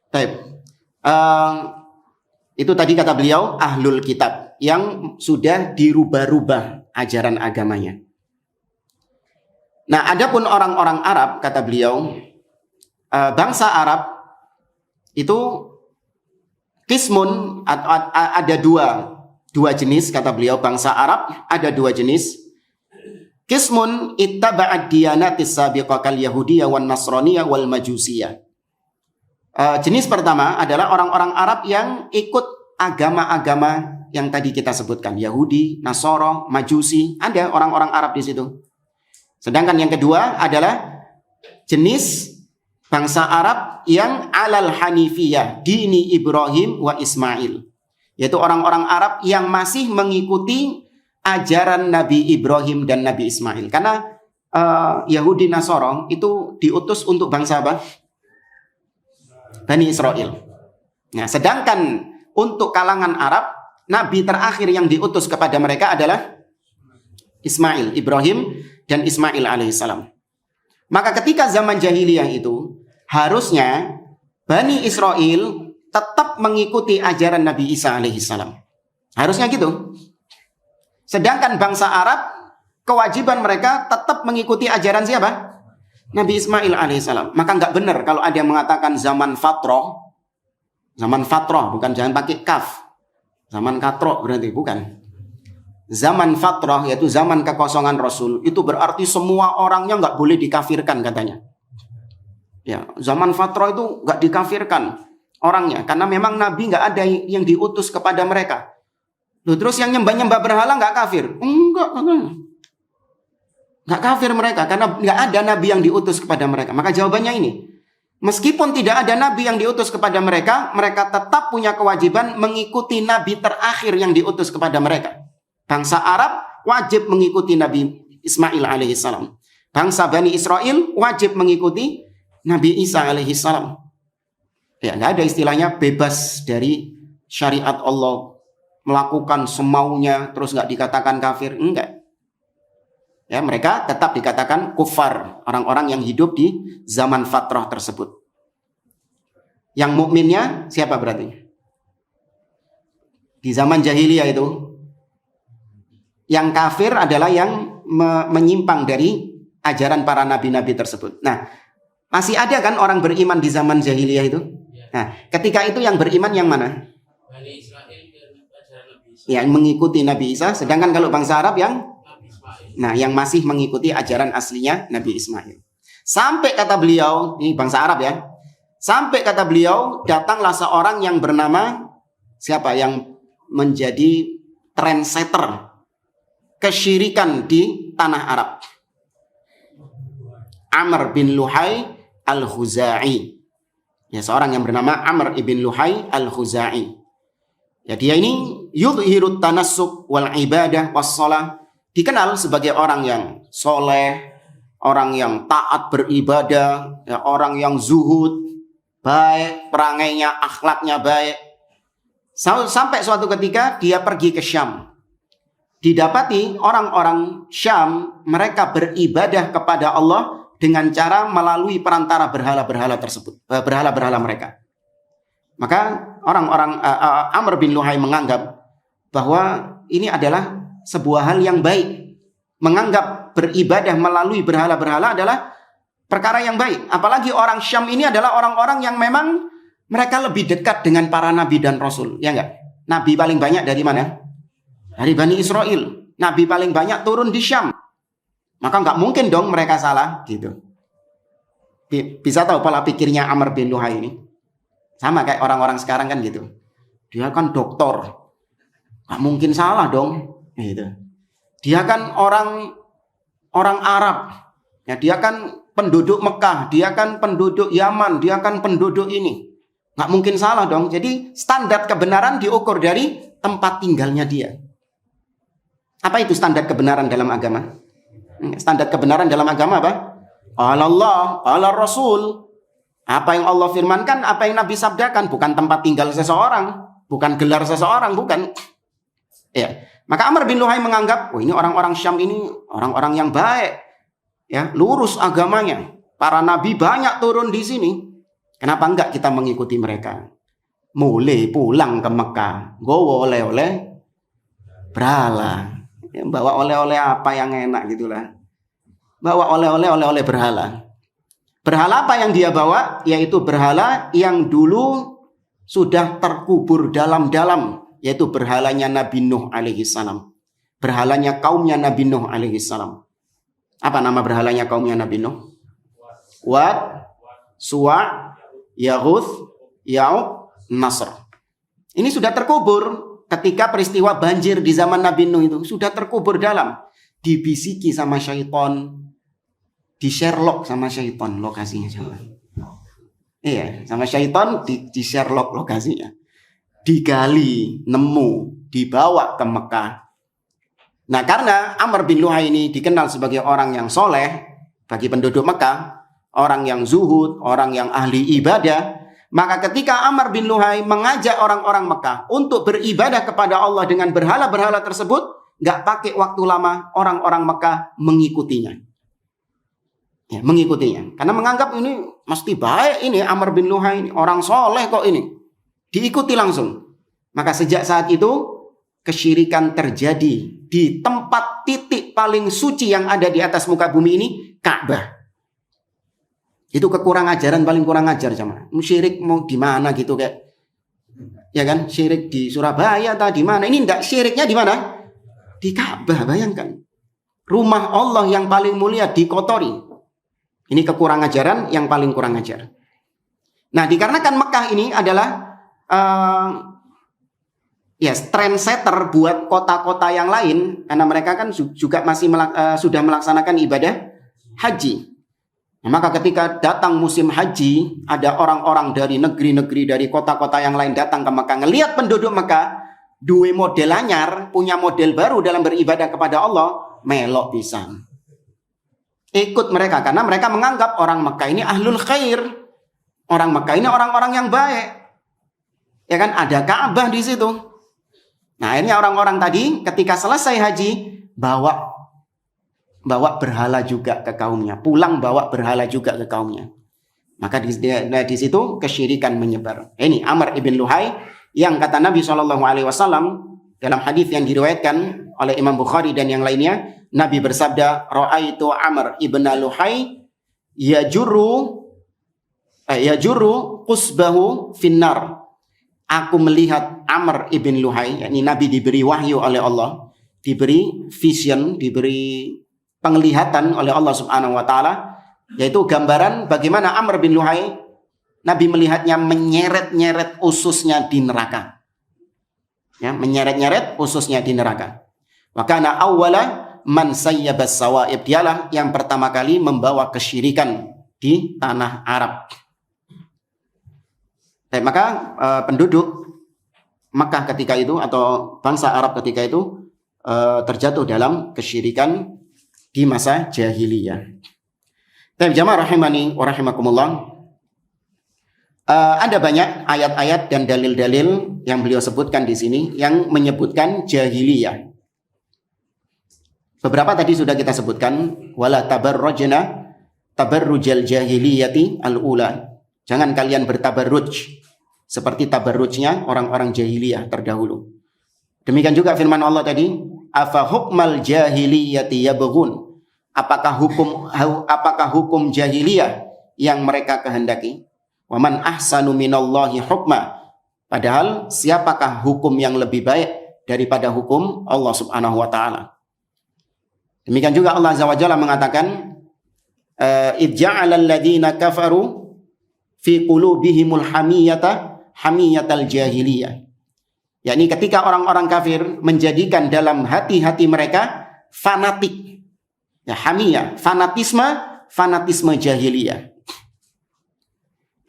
Baik. Itu tadi kata beliau ahlul kitab yang sudah dirubah-rubah ajaran agamanya. Nah, adapun orang-orang Arab, kata beliau, bangsa Arab itu Qismun, ada dua jenis, kata beliau, bangsa Arab ada dua jenis. Qismun ittaba'ad diyanatis sabiqah kal yahudiyah wan nasraniyah wal majusiyah. Jenis pertama adalah orang-orang Arab yang ikut agama-agama yang tadi kita sebutkan, Yahudi, Nasoro, Majusi, ada orang-orang Arab di situ. Sedangkan yang kedua adalah jenis bangsa Arab yang alal hanifiyah, dini Ibrahim wa Ismail. Yaitu orang-orang Arab yang masih mengikuti ajaran Nabi Ibrahim dan Nabi Ismail. Karena Yahudi Nasoro itu diutus untuk bangsa apa? Bani Israel. Nah, sedangkan untuk kalangan Arab, Nabi terakhir yang diutus kepada mereka adalah Ismail, Ibrahim dan Ismail alaihissalam. Maka ketika zaman jahiliyah itu, harusnya Bani Israel tetap mengikuti ajaran Nabi Isa alaihissalam. Harusnya gitu. Sedangkan bangsa Arab, kewajiban mereka tetap mengikuti ajaran siapa? Nabi Ismail alaihissalam. Maka nggak benar kalau ada yang mengatakan zaman fatroh. Zaman fatroh, bukan jangan pakai kaf. Zaman katroh berarti, bukan. Zaman fatrah, yaitu zaman kekosongan Rasul, itu berarti semua orangnya nggak boleh dikafirkan katanya. Ya, zaman fatrah itu nggak dikafirkan orangnya, karena memang Nabi nggak ada yang diutus kepada mereka. Loh, terus yang nyembah-nyembah berhala nggak kafir? Enggak, katanya. Nggak kafir mereka, karena nggak ada Nabi yang diutus kepada mereka. Maka jawabannya ini, meskipun tidak ada Nabi yang diutus kepada mereka, mereka tetap punya kewajiban mengikuti Nabi terakhir yang diutus kepada mereka. Bangsa Arab wajib mengikuti Nabi Ismail alaihissalam. Bangsa Bani Israel wajib mengikuti Nabi Isa alaihissalam. Ya, nggak ada istilahnya bebas dari syariat Allah, melakukan semaunya terus nggak dikatakan kafir, enggak. Ya, mereka tetap dikatakan kufar, orang-orang yang hidup di zaman fatrah tersebut. Yang mukminnya siapa berarti? Di zaman jahiliyah itu, yang kafir adalah yang menyimpang dari ajaran para nabi-nabi tersebut. Nah, masih ada kan orang beriman di zaman jahiliyah itu? Nah, ketika itu yang beriman yang mana? Yang mengikuti Nabi Isa, sedangkan kalau bangsa Arab yang masih mengikuti ajaran aslinya Nabi Ismail. Sampai kata beliau, ini bangsa Arab ya. Sampai kata beliau, datanglah seorang yang bernama siapa? Yang menjadi trendsetter kesyirikan di tanah Arab. Amr bin Luhai al-Khuzai. Ya, seorang yang bernama Amr ibn Luhai al-Khuzai. Ya, dia ini yudhirut tanassuk wal ibadah was shalah. Dikenal sebagai orang yang soleh, orang yang taat beribadah, ya, orang yang zuhud, baik perangainya, akhlaknya baik. Sampai suatu ketika dia pergi ke Syam. Didapati orang-orang Syam, mereka beribadah kepada Allah dengan cara melalui perantara berhala-berhala tersebut, berhala-berhala mereka. Maka orang-orang Amr bin Luhai menganggap bahwa ini adalah sebuah hal yang baik. Menganggap beribadah melalui berhala-berhala adalah perkara yang baik. Apalagi orang Syam ini adalah orang-orang yang memang mereka lebih dekat dengan para nabi dan rasul. Ya enggak? Nabi paling banyak dari mana? Dari Bani Israel. Nabi paling banyak turun di Syam. Maka enggak mungkin dong mereka salah. Gitu. Bisa tahu pola pikirnya Amr bin Luhai ini? Sama kayak orang-orang sekarang kan gitu. Dia kan doktor. Enggak mungkin salah dong. Gitu. Dia kan orang Arab. Ya, dia kan penduduk Mekah, dia kan penduduk Yaman, dia kan penduduk ini. Nggak mungkin salah dong. Jadi standar kebenaran diukur dari tempat tinggalnya dia. Apa itu standar kebenaran dalam agama? Standar kebenaran dalam agama apa? Allah, Allah Rasul. Apa yang Allah firmankan, apa yang Nabi sabdakan, bukan tempat tinggal seseorang, bukan gelar seseorang, bukan. Ya. Maka Amr bin Luhai menganggap, ini orang-orang Syam ini orang-orang yang baik. Ya, lurus agamanya. Para nabi banyak turun di sini. Kenapa enggak kita mengikuti mereka? Mulai pulang ke Mekah, gowo oleh-oleh berhala. Ya, bawa oleh-oleh apa yang enak gitulah. Bawa oleh-oleh berhala. Berhala apa yang dia bawa? Yaitu berhala yang dulu sudah terkubur dalam-dalam. Yaitu berhalanya Nabi Nuh alaihi salam. Berhalanya kaumnya Nabi Nuh alaihi salam. Apa nama berhalanya kaumnya Nabi Nuh? Wad, Suwa, Yaghuth, Ya'uq, Nasr. Ini sudah terkubur ketika peristiwa banjir di zaman Nabi Nuh itu. Sudah terkubur dalam. Dibisiki sama syaitan. Di Sherlock sama syaitan lokasinya. Iya, sama syaitan di Sherlock lokasinya. Digali, nemu, dibawa ke Mekah. Nah, karena Amr bin Luhai ini dikenal sebagai orang yang soleh bagi penduduk Mekah, orang yang zuhud, orang yang ahli ibadah, maka ketika Amr bin Luhai mengajak orang-orang Mekah untuk beribadah kepada Allah dengan berhala-berhala tersebut, nggak pakai waktu lama, orang-orang Mekah mengikutinya. Ya, mengikutinya. Karena menganggap ini mesti baik ini Amr bin Luhai ini, orang soleh kok ini. Diikuti langsung. Maka sejak saat itu kesyirikan terjadi di tempat titik paling suci yang ada di atas muka bumi ini, Ka'bah. Itu kekurang ajaran paling kurang ajar sama. Syirik mau di mana gitu kayak. Ya kan? Syirik di Surabaya atau di mana? Ini enggak, syiriknya di mana? Di Ka'bah, bayangkan. Rumah Allah yang paling mulia dikotori. Ini kekurang ajaran yang paling kurang ajar. Nah, dikarenakan Mekah ini adalah trendsetter buat kota-kota yang lain, karena mereka kan juga masih sudah melaksanakan ibadah haji. Nah, maka ketika datang musim haji, ada orang-orang dari negeri-negeri, dari kota-kota yang lain datang ke Mekah, ngelihat penduduk Mekah duwe model anyar, punya model baru dalam beribadah kepada Allah, melok pisan. Ikut mereka karena mereka menganggap orang Mekah ini ahlul khair. Orang Mekah ini orang-orang yang baik. Ya kan, ada Ka'bah di situ. Nah, akhirnya orang-orang tadi ketika selesai haji bawa berhala juga ke kaumnya, pulang bawa berhala juga ke kaumnya. Maka di situ kesyirikan menyebar. Ini Amr ibn Luhai yang kata Nabi SAW dalam hadis yang diriwayatkan oleh Imam Bukhari dan yang lainnya, Nabi bersabda, "Ra'aitu Amr ibn Luhai yajurru Ya juru qusbahu finnar. Aku melihat Amr ibn Luhai, yakni Nabi diberi wahyu oleh Allah, diberi vision, diberi penglihatan oleh Allah Subhanahu wa taala, yaitu gambaran bagaimana Amr bin Luhai, Nabi melihatnya menyeret-nyeret ususnya di neraka. Ya, menyeret-nyeret ususnya di neraka. Wa kana awwala man sayyabas sawaib, dialah yang pertama kali membawa kesyirikan di tanah Arab. Maka penduduk Makkah ketika itu atau bangsa Arab ketika itu terjatuh dalam kesyirikan di masa jahiliyah. Jamaah rahimani wa rahimakumullah. Ada banyak ayat-ayat dan dalil-dalil yang beliau sebutkan di sini yang menyebutkan jahiliyah. Beberapa tadi sudah kita sebutkan, wala tabarrujna tabarrujal jahiliyati al-ula. Jangan kalian bertabarruj seperti tabarrujnya orang-orang jahiliyah terdahulu. Demikian juga firman Allah tadi, afa hukmal jahiliyati yabghun. Apakah hukum jahiliyah yang mereka kehendaki? Wa man ahsanu minallahi hukma. Padahal siapakah hukum yang lebih baik daripada hukum Allah Subhanahu wa taala? Demikian juga Allah Azza wa Jalla mengatakan, idja'alal ladzina kafaru fi qulubihimul hamiyatal jahiliyah. Yakni ketika orang-orang kafir menjadikan dalam hati-hati mereka fanatik. Ya, hamiyah, fanatisme jahiliyah.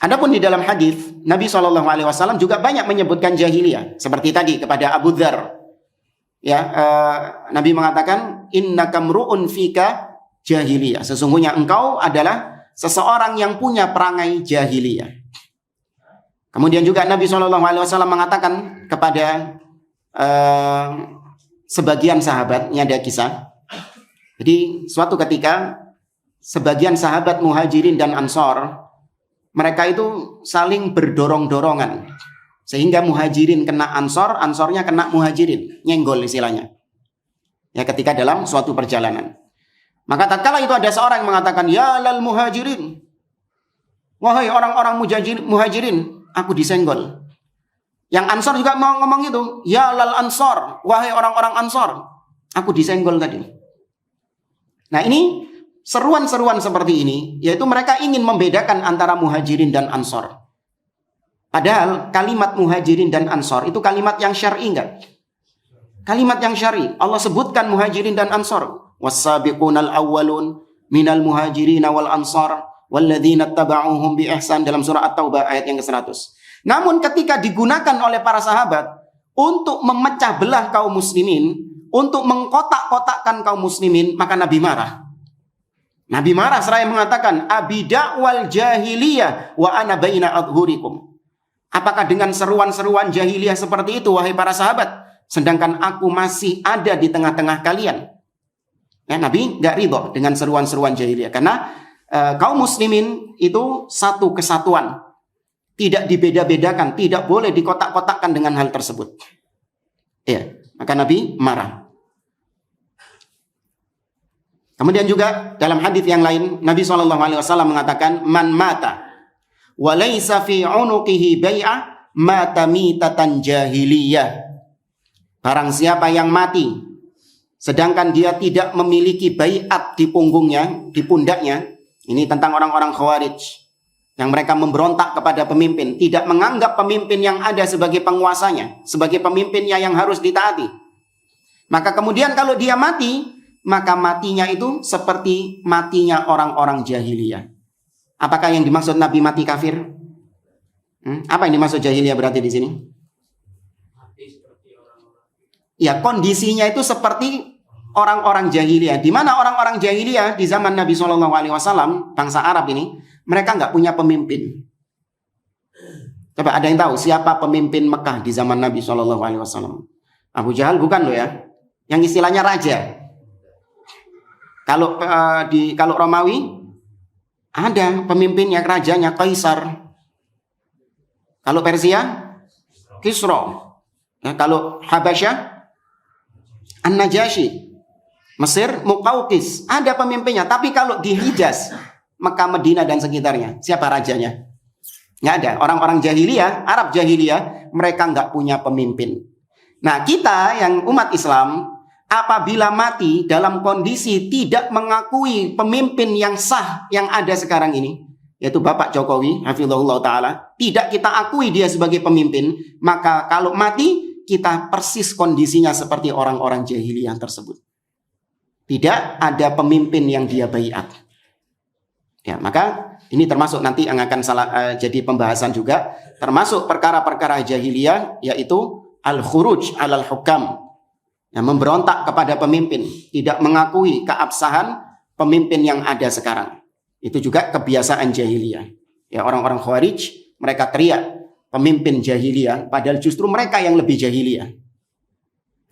Adapun di dalam hadis Nabi SAW juga banyak menyebutkan jahiliyah. Seperti tadi kepada Abu Dzar. Ya, Nabi mengatakan innaka mru'un fika jahiliyah. Sesungguhnya engkau adalah seseorang yang punya perangai jahiliyah. Kemudian juga Nabi SAW mengatakan kepada sebagian sahabat, ini ada kisah. Jadi suatu ketika sebagian sahabat Muhajirin dan Ansor, mereka itu saling berdorong-dorongan. Sehingga Muhajirin kena Ansor, Ansornya kena Muhajirin. Nyenggol istilahnya. Ya, ketika dalam suatu perjalanan. Maka tatkala itu ada seorang yang mengatakan, ya lal Muhajirin. Wahai orang-orang Muhajirin, aku disenggol. Yang Ansor juga mau ngomong itu, ya lal Ansor. Wahai orang-orang Ansor, aku disenggol tadi. Nah ini seruan-seruan seperti ini, yaitu mereka ingin membedakan antara Muhajirin dan Ansor. Padahal kalimat Muhajirin dan Ansor itu kalimat yang syar'i enggak? Kalimat yang syar'i. Allah sebutkan Muhajirin dan Ansor. Was-sabiqunal awwalun minal muhajirin wal ansar walladzina tabauhum bi ihsan, dalam surah At-Taubah ayat yang ke-100. Namun ketika digunakan oleh para sahabat untuk memecah belah kaum muslimin, untuk mengkotak-kotakkan kaum muslimin, maka Nabi marah. Nabi marah seraya mengatakan, abida'wal jahiliyah wa ana baina adhurikum. Apakah dengan seruan-seruan jahiliyah seperti itu, wahai para sahabat, sedangkan aku masih ada di tengah-tengah kalian? Ya, Nabi gak ridho dengan seruan-seruan jahiliyah. Karena kaum muslimin itu satu kesatuan. Tidak dibeda-bedakan, tidak boleh dikotak-kotakkan dengan hal tersebut. Ya, maka Nabi marah. Kemudian juga dalam hadis yang lain, Nabi SAW mengatakan, man mata wa laysa fi unuqihi bai'ah mata mitatan jahiliyah. Barang siapa yang mati sedangkan dia tidak memiliki bai'at di punggungnya, di pundaknya. Ini tentang orang-orang Khawarij yang mereka memberontak kepada pemimpin, tidak menganggap pemimpin yang ada sebagai penguasanya, sebagai pemimpinnya yang harus ditaati. Maka kemudian kalau dia mati, maka matinya itu seperti matinya orang-orang jahiliyah. Apakah yang dimaksud Nabi mati kafir? Apa yang dimaksud jahiliyah berarti di sini? Ya, kondisinya itu seperti orang-orang jahiliyah. Di mana orang-orang jahiliyah di zaman Nabi SAW, bangsa Arab ini, mereka nggak punya pemimpin. Coba ada yang tahu siapa pemimpin Mekah di zaman Nabi SAW? Abu Jahal bukan loh ya. Yang istilahnya raja. Kalau Romawi ada pemimpinnya, rajanya Kaisar. Kalau Persia Kisra. Ya, kalau Habasyah An-Najasyi. Mesir Muqawqis, ada pemimpinnya. Tapi kalau di Hijaz, Mekah, Madinah dan sekitarnya, siapa rajanya? Nggak ada. Orang-orang jahiliyah, Arab jahiliyah, mereka nggak punya pemimpin. Nah, kita yang umat Islam, apabila mati dalam kondisi tidak mengakui pemimpin yang sah yang ada sekarang ini, yaitu Bapak Jokowi, hafizahullah ta'ala, tidak kita akui dia sebagai pemimpin, maka kalau mati, kita persis kondisinya seperti orang-orang jahiliyah tersebut. Tidak ada pemimpin yang dia baiat. Ya, maka ini termasuk nanti yang akan jadi pembahasan juga, termasuk perkara-perkara jahiliyah, yaitu al-khuruj alal hukam, yang memberontak kepada pemimpin, tidak mengakui keabsahan pemimpin yang ada sekarang. Itu juga kebiasaan jahiliyah. Ya, orang-orang Khawarij, mereka teriak pemimpin jahiliyah, padahal justru mereka yang lebih jahiliyah.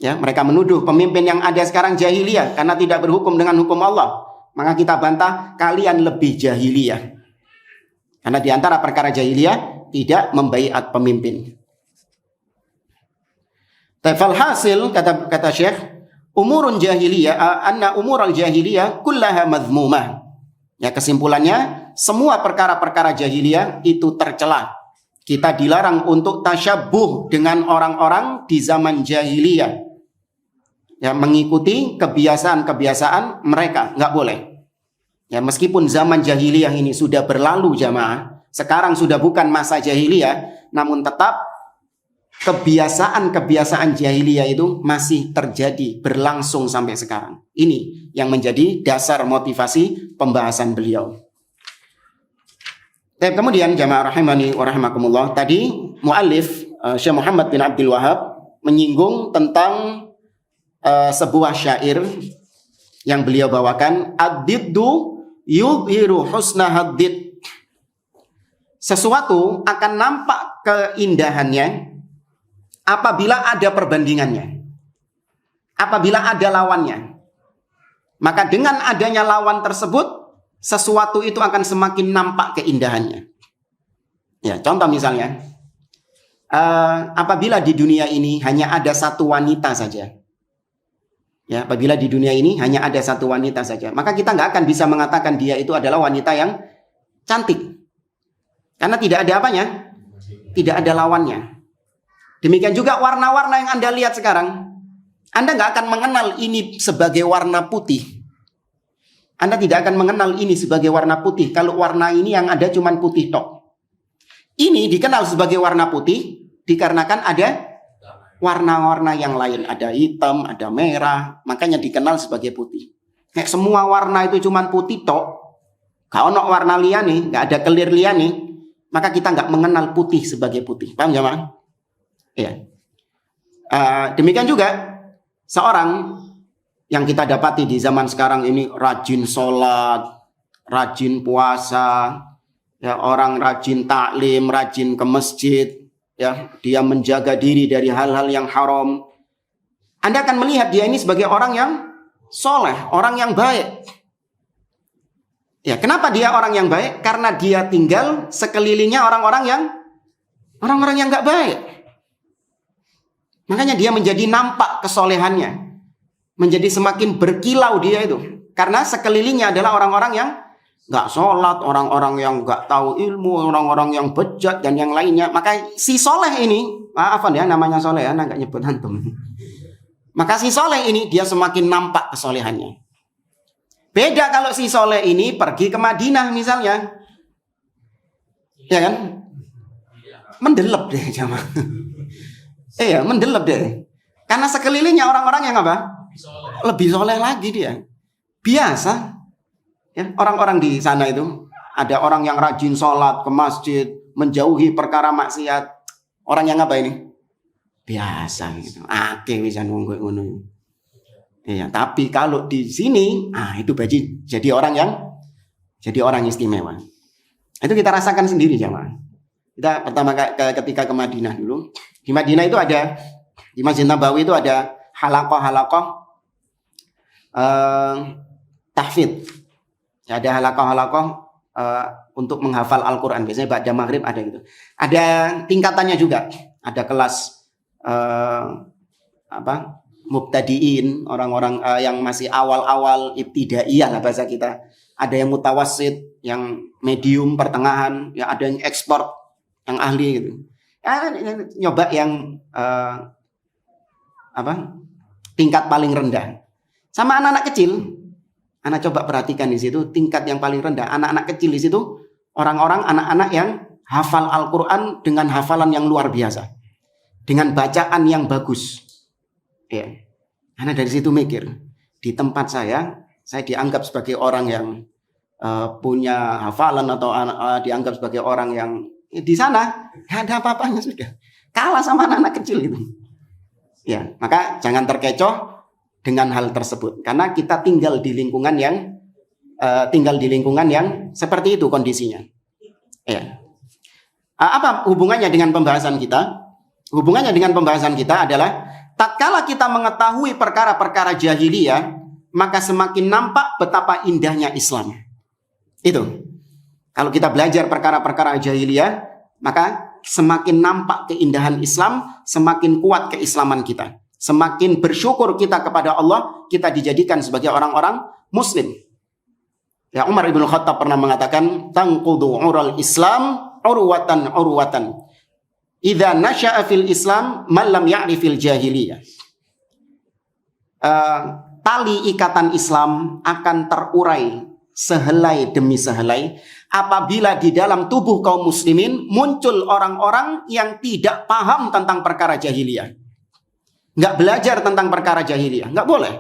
Ya, mereka menuduh pemimpin yang ada sekarang jahiliyah karena tidak berhukum dengan hukum Allah. Maka kita bantah, kalian lebih jahiliyah. Karena di antara perkara jahiliyah tidak membaiat pemimpin. Tafal hasil kata Syekh, umurun jahiliyah anna umural jahiliyah kullaha madhmumah. Ya, kesimpulannya semua perkara-perkara jahiliyah itu tercela. Kita dilarang untuk tasyabuh dengan orang-orang di zaman jahiliyah. Ya, mengikuti kebiasaan-kebiasaan mereka, nggak boleh. Ya, meskipun zaman jahiliyah ini sudah berlalu jamaah, sekarang sudah bukan masa jahiliyah, namun tetap kebiasaan-kebiasaan jahiliyah itu masih terjadi, berlangsung sampai sekarang. Ini yang menjadi dasar motivasi pembahasan beliau. Kemudian jamaah rahimani wa rahimakumullah, tadi muallif Syekh Muhammad bin Abdul Wahab menyinggung tentang sebuah syair yang beliau bawakan, ad-diddu yudhiru husna had-didd. Sesuatu akan nampak keindahannya apabila ada perbandingannya, apabila ada lawannya. Maka dengan adanya lawan tersebut, sesuatu itu akan semakin nampak keindahannya. Ya, contoh misalnya, apabila di dunia ini hanya ada satu wanita saja, ya, apabila di dunia ini hanya ada satu wanita saja, maka kita nggak akan bisa mengatakan dia itu adalah wanita yang cantik, karena tidak ada apanya, tidak ada lawannya. Demikian juga warna-warna yang Anda lihat sekarang, Anda nggak akan mengenal ini sebagai warna putih. Anda tidak akan mengenal ini sebagai warna putih kalau warna ini yang ada cuma putih tok. Ini dikenal sebagai warna putih dikarenakan ada warna-warna yang lain. Ada hitam, ada merah, makanya dikenal sebagai putih. Kayak semua warna itu cuma putih tok, kalau ono warna liane, nggak ada kelir liane, maka kita nggak mengenal putih sebagai putih. Paham jemaah? Iya. Demikian juga seorang yang kita dapati di zaman sekarang ini rajin sholat, rajin puasa, ya, orang rajin taklim, rajin ke masjid, ya, dia menjaga diri dari hal-hal yang haram. Anda akan melihat dia ini sebagai orang yang soleh, orang yang baik. Ya, kenapa dia orang yang baik? Karena dia tinggal sekelilingnya orang-orang yang nggak baik. Makanya dia menjadi nampak kesolehannya, menjadi semakin berkilau dia itu. Karena sekelilingnya adalah orang-orang yang nggak sholat, orang-orang yang nggak tahu ilmu, orang-orang yang bejat dan yang lainnya. Maka si soleh ini, maafan ya namanya soleh ya, nggak nyebut antum. Maka si soleh ini dia semakin nampak kesolehannya. Beda kalau si soleh ini pergi ke Madinah misalnya, ya kan, mendelep deh jamaah. Iya, mendelep deh. Karena sekelilingnya orang-orang yang apa? Lebih soleh lagi dia. Biasa. Ya, orang-orang di sana itu ada orang yang rajin sholat ke masjid, menjauhi perkara maksiat. Orang yang apa ini? Biasa gitu. Akeh bisa nunggu ngono. Iya, tapi kalau di sini, itu jadi orang istimewa. Itu kita rasakan sendiri jemaah. Kita pertama ketika ke Madinah dulu. Di Madinah itu ada, di Masjid Nabawi itu ada halakoh-halakoh tahfidz. Ada halakoh-halakoh untuk menghafal Al-Quran. Biasanya ba'da maghrib ada gitu. Ada tingkatannya juga. Ada kelas mubtadiin, orang-orang yang masih awal-awal ibtidaiyah lah bahasa kita. Ada yang mutawassit, yang medium, pertengahan. Ya, ada yang ekspor. yang ahli gitu. Nyoba yang tingkat paling rendah. Sama anak-anak kecil, anak coba perhatikan di situ tingkat yang paling rendah. Anak-anak kecil di situ orang-orang anak-anak yang hafal Al-Quran dengan hafalan yang luar biasa, dengan bacaan yang bagus. Ya, anak dari situ mikir, di tempat saya dianggap sebagai orang yang punya hafalan atau dianggap sebagai orang yang di sana nggak ada apa-apanya, sudah kalah sama anak-anak kecil gitu. Ya, maka jangan terkecoh dengan hal tersebut, karena kita tinggal di lingkungan yang seperti itu kondisinya. Ya. Apa hubungannya dengan pembahasan kita? Hubungannya dengan pembahasan kita adalah tatkala kita mengetahui perkara-perkara jahiliyah, maka semakin nampak betapa indahnya Islam. Itu. Kalau kita belajar perkara-perkara jahiliyah, maka semakin nampak keindahan Islam, semakin kuat keislaman kita. Semakin bersyukur kita kepada Allah, kita dijadikan sebagai orang-orang muslim. Ya, Umar ibn Khattab pernah mengatakan, "Tanqudu ural Islam urwatan. Idza nasya'a fil Islam man lam ya'rifil jahiliyah." Tali ikatan Islam akan terurai sehelai demi sehelai apabila di dalam tubuh kaum muslimin muncul orang-orang yang tidak paham tentang perkara jahiliyah. Nggak belajar tentang perkara jahiliyah. Nggak boleh.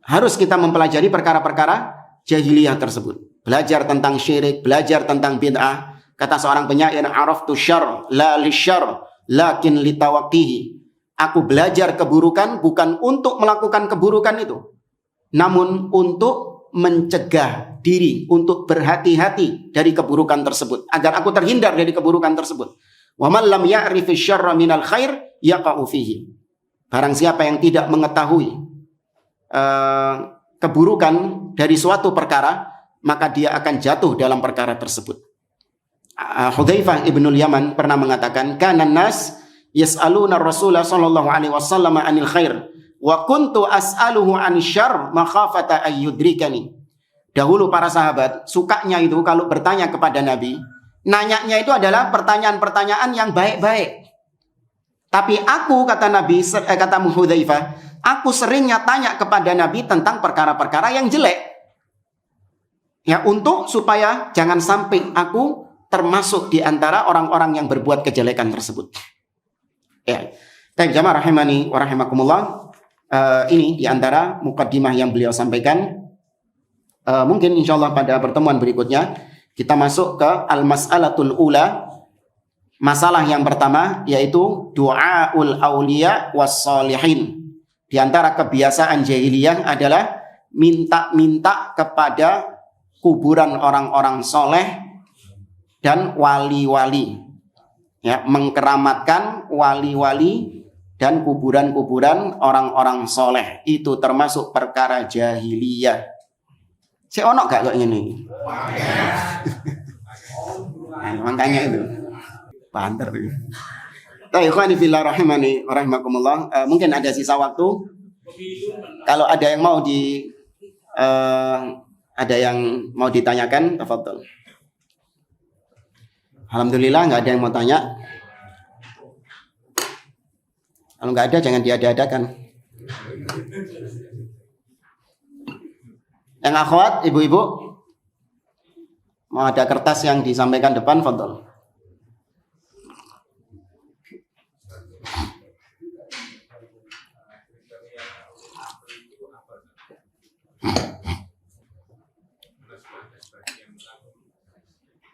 Harus kita mempelajari perkara-perkara jahiliyah tersebut. Belajar tentang syirik, belajar tentang bid'ah. Kata seorang penyair, "Araftu syarr la lisyarr lakin litawaqqihi." Aku belajar keburukan bukan untuk melakukan keburukan itu, namun untuk mencegah diri, untuk berhati-hati dari keburukan tersebut, agar aku terhindar dari keburukan tersebut. Wa man lam ya'rifi syarra minal khair yaqa'u fihi. Barang siapa yang tidak mengetahui keburukan dari suatu perkara, maka dia akan jatuh dalam perkara tersebut. Hudzaifah ibnul Yaman pernah mengatakan, "Kanan nas yas'aluna Rasulullah sallallahu alaihi wasallam 'anil khair wa kuntu as'aluhu 'anil syarr makhafata ayyudrikani." Dahulu para sahabat sukanya itu kalau bertanya kepada Nabi, nanyanya itu adalah pertanyaan-pertanyaan yang baik-baik. Tapi aku, kata Nabi, kata Hudzaifah, aku seringnya tanya kepada Nabi tentang perkara-perkara yang jelek. Ya, untuk supaya jangan sampai aku termasuk di antara orang-orang yang berbuat kejelekan tersebut. Ya. Baik, jamaah rahimani wa rahimakumullah. Ini di antara mukaddimah yang beliau sampaikan. Mungkin insyaallah pada pertemuan berikutnya kita masuk ke al-mas'alatul ula. Masalah yang pertama yaitu du'aul auliya was salihin. Di antara kebiasaan jahiliyah adalah minta-minta kepada kuburan orang-orang soleh dan wali-wali. Ya, mengkeramatkan wali-wali dan kuburan-kuburan orang-orang soleh. Itu termasuk perkara jahiliyah. Si ono gak kok ini? Makanya itu. Banter. Ikhwani fillah rahimani wa rahimakumullah. Mungkin ada sisa waktu. Kalau ada yang mau ditanyakan, tafadhol. Alhamdulillah nggak ada yang mau tanya. Kalau nggak ada jangan diada-adakan. Yang akhwat, ibu-ibu, mau ada kertas yang disampaikan depan, fadhol.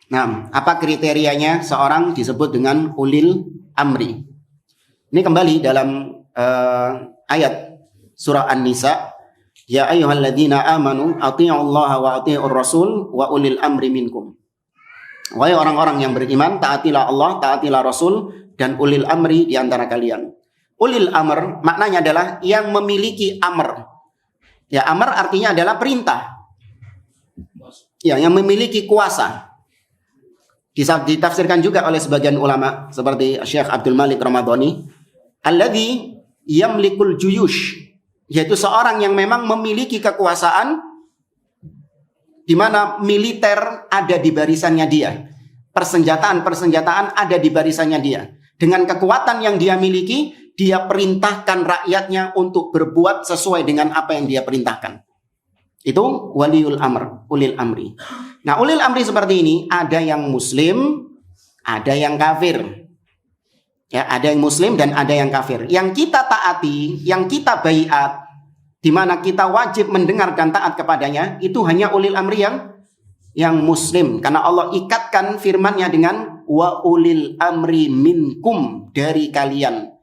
Nah, apa kriterianya seorang disebut dengan ulil amri? Ini kembali dalam ayat surah An-Nisa, ya ayyuhalladzina amanu athi'ullaha wa athi'ur rasul wa ulil amri minkum. Wahai orang-orang yang beriman, taatilah Allah, taatilah Rasul dan ulil amri di antara kalian. Ulil amr maknanya adalah yang memiliki amr. Ya, amr artinya adalah perintah. Ya, yang memiliki kuasa. Ditafsirkan juga oleh sebagian ulama seperti Syekh Abdul Malik Ramadhani, alladzi yamlikul juyush, yaitu seorang yang memang memiliki kekuasaan di mana militer ada di barisannya dia. persenjataan ada di barisannya dia. Dengan kekuatan yang dia miliki, dia perintahkan rakyatnya untuk berbuat sesuai dengan apa yang dia perintahkan. Itu waliul amr, ulil amri. Nah, ulil amri seperti ini, ada yang muslim, ada yang kafir. Ya, ada yang muslim dan ada yang kafir. Yang kita taati, yang kita baiat, di mana kita wajib mendengar dan taat kepadanya, itu hanya ulil amri yang muslim. Karena Allah ikatkan firman-Nya dengan wa ulil amri minkum, dari kalian.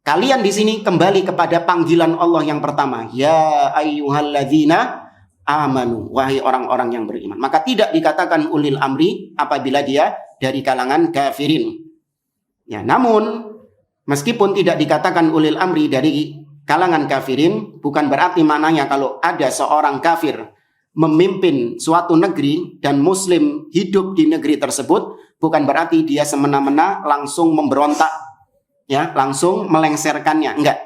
Kalian di sini kembali kepada panggilan Allah yang pertama. Ya ayyuhalladzina amanu, wahai orang-orang yang beriman. Maka tidak dikatakan ulil amri apabila dia dari kalangan kafirin. Ya, namun meskipun tidak dikatakan ulil amri dari kalangan kafirin, bukan berarti maknanya kalau ada seorang kafir memimpin suatu negeri dan muslim hidup di negeri tersebut, bukan berarti dia semena-mena langsung memberontak, ya, langsung melengsarkannya. Enggak.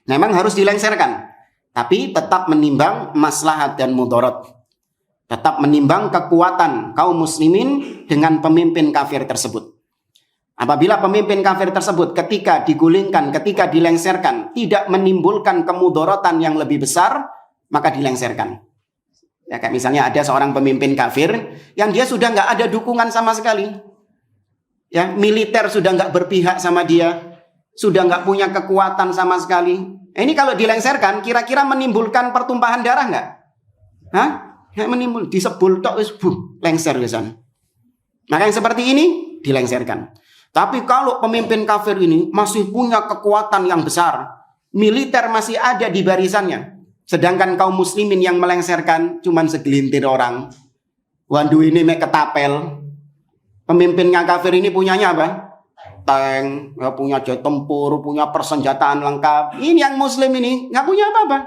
Memang harus dilengserkan, tapi tetap menimbang maslahat dan mudarat. Tetap menimbang kekuatan kaum muslimin dengan pemimpin kafir tersebut. Apabila pemimpin kafir tersebut ketika digulingkan, ketika dilengserkan, tidak menimbulkan kemudaratan yang lebih besar, maka dilengserkan. Ya, kayak misalnya ada seorang pemimpin kafir yang dia sudah nggak ada dukungan sama sekali. Ya, militer sudah nggak berpihak sama dia, sudah nggak punya kekuatan sama sekali. Ini kalau dilengserkan, kira-kira menimbulkan pertumpahan darah nggak? Hah? Nggak menimbul, disebul tok wis lengser kesan. Maka yang seperti ini dilengserkan. Tapi kalau pemimpin kafir ini masih punya kekuatan yang besar, militer masih ada di barisannya, sedangkan kaum muslimin yang melengserkan cuman segelintir orang. Wandu ini mek ketapel. Pemimpinnya kafir ini punyanya apa? Tank, ya, punya jet tempur, punya persenjataan lengkap. Ini yang muslim ini nggak punya apa-apa.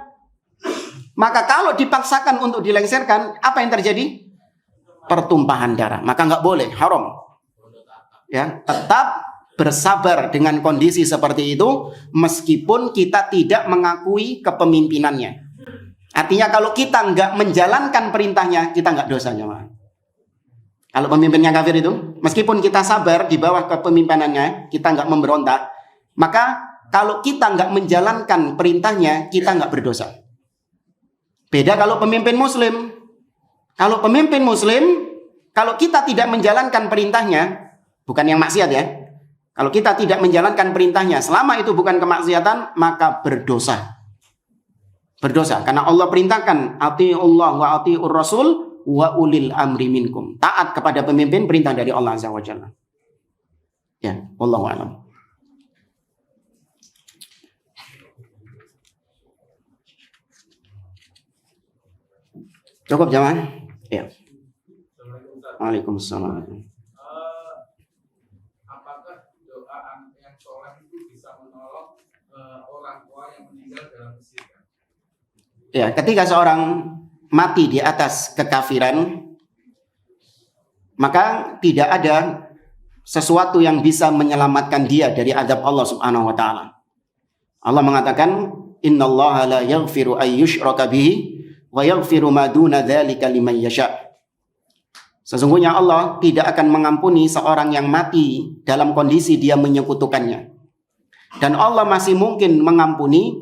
Maka kalau dipaksakan untuk dilengserkan, apa yang terjadi? Pertumpahan darah. Maka nggak boleh, haram. Ya, tetap bersabar dengan kondisi seperti itu, meskipun kita tidak mengakui kepemimpinannya. Artinya kalau kita nggak menjalankan perintahnya, kita nggak dosa, jemaah. Kalau pemimpinnya kafir itu, meskipun kita sabar di bawah kepemimpinannya, kita nggak memberontak, maka kalau kita nggak menjalankan perintahnya, kita nggak berdosa. Beda kalau pemimpin muslim. Kalau pemimpin muslim, kalau kita tidak menjalankan perintahnya, bukan yang maksiat ya. Kalau kita tidak menjalankan perintahnya, selama itu bukan kemaksiatan, maka berdosa. Berdosa. Karena Allah perintahkan, ati'ullah wa ati'ur rasul wa ulil amri minkum. Taat kepada pemimpin, perintah dari Allah Azza wa Jalla. Ya, wallahu a'lam. Cukup jamaah? Ya. Waalaikumsalam. Apakah doa yang soleh itu bisa menolong orang tua yang meninggal dalam kesyirikan? Ya, ketika seorang mati di atas kekafiran, maka tidak ada sesuatu yang bisa menyelamatkan dia dari azab Allah Subhanahu wa taala. Allah mengatakan, "Innallaha la yaghfiru ay yushraka bihi wa yaghfiru ma duna dzalika liman yasha." Sesungguhnya Allah tidak akan mengampuni seorang yang mati dalam kondisi dia menyekutukannya. Dan Allah masih mungkin mengampuni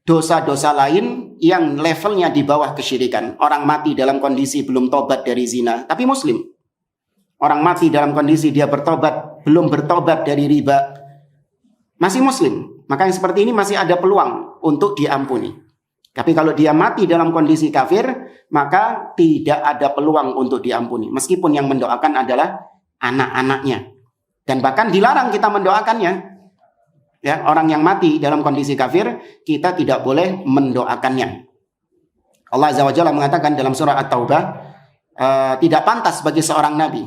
dosa-dosa lain yang levelnya di bawah kesyirikan. Orang mati dalam kondisi belum tobat dari zina, tapi muslim. Orang mati dalam kondisi dia bertobat, belum bertobat dari riba, masih muslim. Maka yang seperti ini masih ada peluang untuk diampuni. Tapi kalau dia mati dalam kondisi kafir, maka tidak ada peluang untuk diampuni. Meskipun yang mendoakan adalah anak-anaknya. Dan bahkan dilarang kita mendoakannya. Ya, orang yang mati dalam kondisi kafir, kita tidak boleh mendoakannya. Allah Azza wa Jalla mengatakan dalam surah At-Taubah, tidak pantas bagi seorang nabi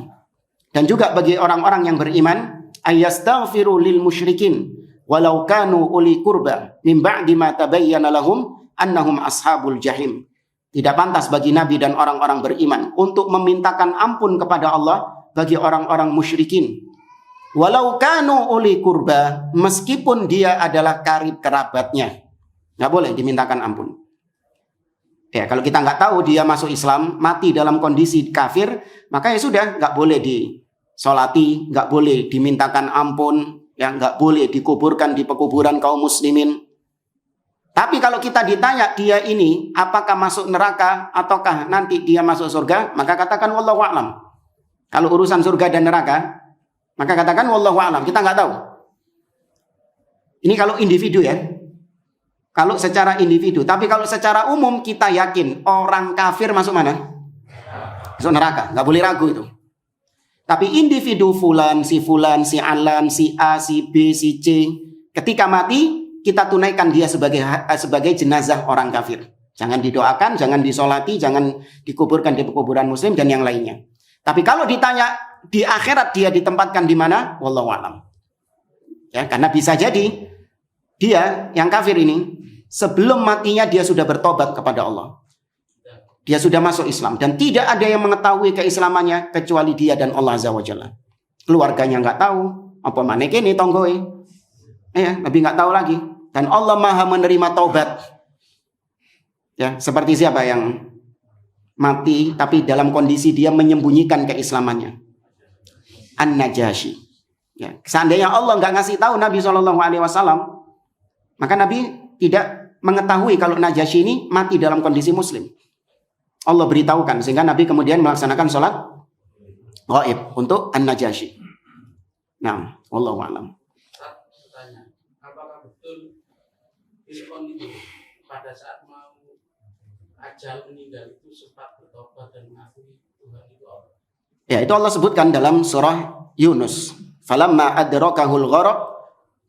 dan juga bagi orang-orang yang beriman, ayastaghfiru lil musyrikin walau kanu uli qurba min ba'di ma tabayyana lahum annahum ashabul jahim. Tidak pantas bagi nabi dan orang-orang beriman untuk memintakan ampun kepada Allah bagi orang-orang musyrikin. Walau kanu uli qurba, meskipun dia adalah karib kerabatnya, nggak boleh dimintakan ampun. Ya, kalau kita nggak tahu dia masuk Islam, mati dalam kondisi kafir, maka ya sudah, nggak boleh Sholati nggak boleh dimintakan ampun, ya nggak boleh dikuburkan di pekuburan kaum muslimin. Tapi kalau kita ditanya dia ini apakah masuk neraka ataukah nanti dia masuk surga, maka katakan wallahu a'lam. Kalau urusan surga dan neraka, maka katakan wallahu a'lam, kita nggak tahu. Ini kalau individu ya. Kalau secara individu, tapi kalau secara umum kita yakin orang kafir masuk mana? Masuk neraka, nggak boleh ragu itu. Tapi individu fulan, si alan, si A, si B, si C, ketika mati kita tunaikan dia sebagai jenazah orang kafir. Jangan didoakan, jangan disolati, jangan dikuburkan di kuburan muslim dan yang lainnya. Tapi kalau ditanya di akhirat dia ditempatkan di mana? Wallahu a'lam. Ya, karena bisa jadi dia yang kafir ini sebelum matinya dia sudah bertobat kepada Allah. Dia sudah masuk Islam dan tidak ada yang mengetahui keislamannya kecuali dia dan Allah Azza wa Jalla. Keluarganya nggak tahu, apa maneh kene tonggoe. Ya, lebih nggak tahu lagi. Dan Allah Maha menerima taubat. Ya, seperti siapa yang mati tapi dalam kondisi dia menyembunyikan keislamannya? An-Najasyi. Ya, seandainya Allah nggak ngasih tahu Nabi SAW, maka Nabi tidak mengetahui kalau Najasyi ini mati dalam kondisi muslim. Allah beritahukan sehingga Nabi kemudian melaksanakan sholat gaib untuk An-Najasyi. Nah, wallahu a'lam. Pertanyaan, apakah betul Fir'aun itu pada saat mau ajal meninggal itu sempat bertobat dan mengakui Tuhan itu Allah? Ya, itu Allah sebutkan dalam surah Yunus. Falamma adrakahul gharq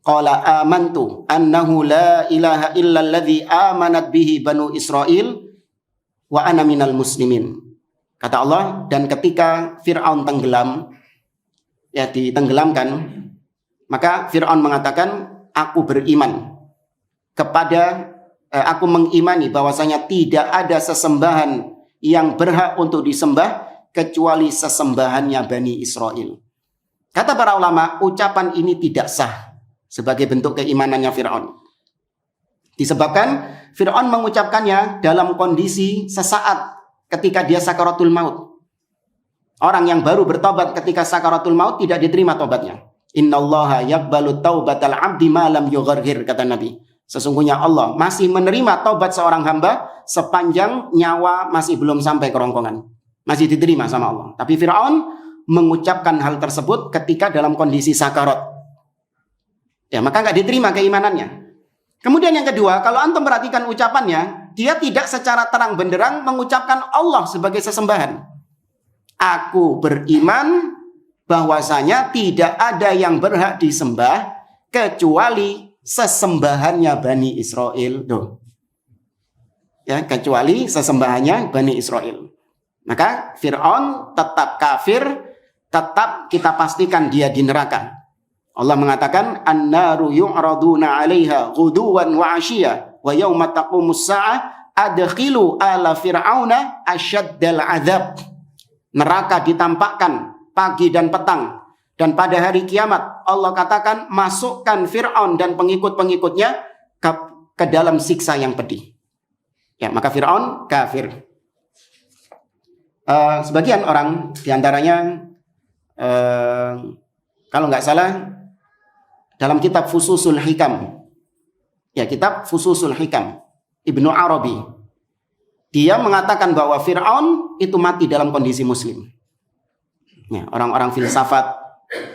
qala amantu annahu la ilaha illa alladhi amanat bihi banu Israil wa ana minal muslimin. Kata Allah, dan ketika Fir'aun tenggelam, ya ditenggelamkan, maka Fir'aun mengatakan, aku beriman kepada, aku mengimani bahwasanya tidak ada sesembahan yang berhak untuk disembah kecuali sesembahannya Bani Israel. Kata para ulama, ucapan ini tidak sah sebagai bentuk keimanannya Fir'aun. Disebabkan Fir'aun mengucapkannya dalam kondisi sesaat ketika dia sakaratul maut. Orang yang baru bertobat ketika sakaratul maut tidak diterima tobatnya. Innallaha yaqbalu taubatal abdi ma lam yughargir, kata Nabi. Sesungguhnya Allah masih menerima taubat seorang hamba sepanjang nyawa masih belum sampai kerongkongan. Masih diterima sama Allah. Tapi Fir'aun mengucapkan hal tersebut ketika dalam kondisi sakarat. Ya, maka nggak diterima keimanannya. Kemudian yang kedua, kalau antum perhatikan ucapannya, dia tidak secara terang benderang mengucapkan Allah sebagai sesembahan. Aku beriman bahwasanya tidak ada yang berhak disembah kecuali sesembahannya Bani Israel. Tuh. Ya, kecuali sesembahannya Bani Israel. Maka Fir'aun tetap kafir, tetap kita pastikan dia di neraka. Allah mengatakan an-naru yu'raduna 'alaiha ghuduwan wa 'ashiyya wa yauma taqumus sa'ah adkhilu ala fir'auna asyaddal 'adzab. Neraka ditampakkan pagi dan petang, dan pada hari kiamat Allah katakan masukkan Fir'aun dan pengikut-pengikutnya ke dalam siksa yang pedih. Ya, maka Fir'aun kafir. Sebagian orang diantaranya kalau nggak salah dalam kitab Fususul Hikam, ya kitab Fususul Hikam Ibnu Arabi, dia mengatakan bahwa Fir'aun itu mati dalam kondisi muslim. Ya, orang-orang filsafat,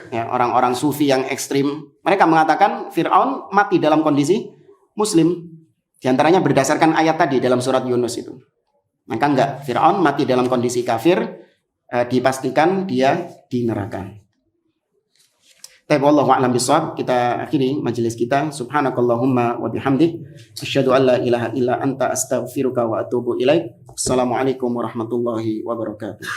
ya, orang-orang sufi yang ekstrim, mereka mengatakan Fir'aun mati dalam kondisi muslim. Di antaranya berdasarkan ayat tadi dalam surat Yunus itu. Maka enggak, Fir'aun mati dalam kondisi kafir, dipastikan dia di neraka. Wallahu a'lam bishawab. Kita akhiri majelis kita. Subhanakallahumma wa bihamdik, asyhadu an la ilaha illa anta astaghfiruka wa atubu ilaik. Assalamualaikum warahmatullahi wabarakatuh.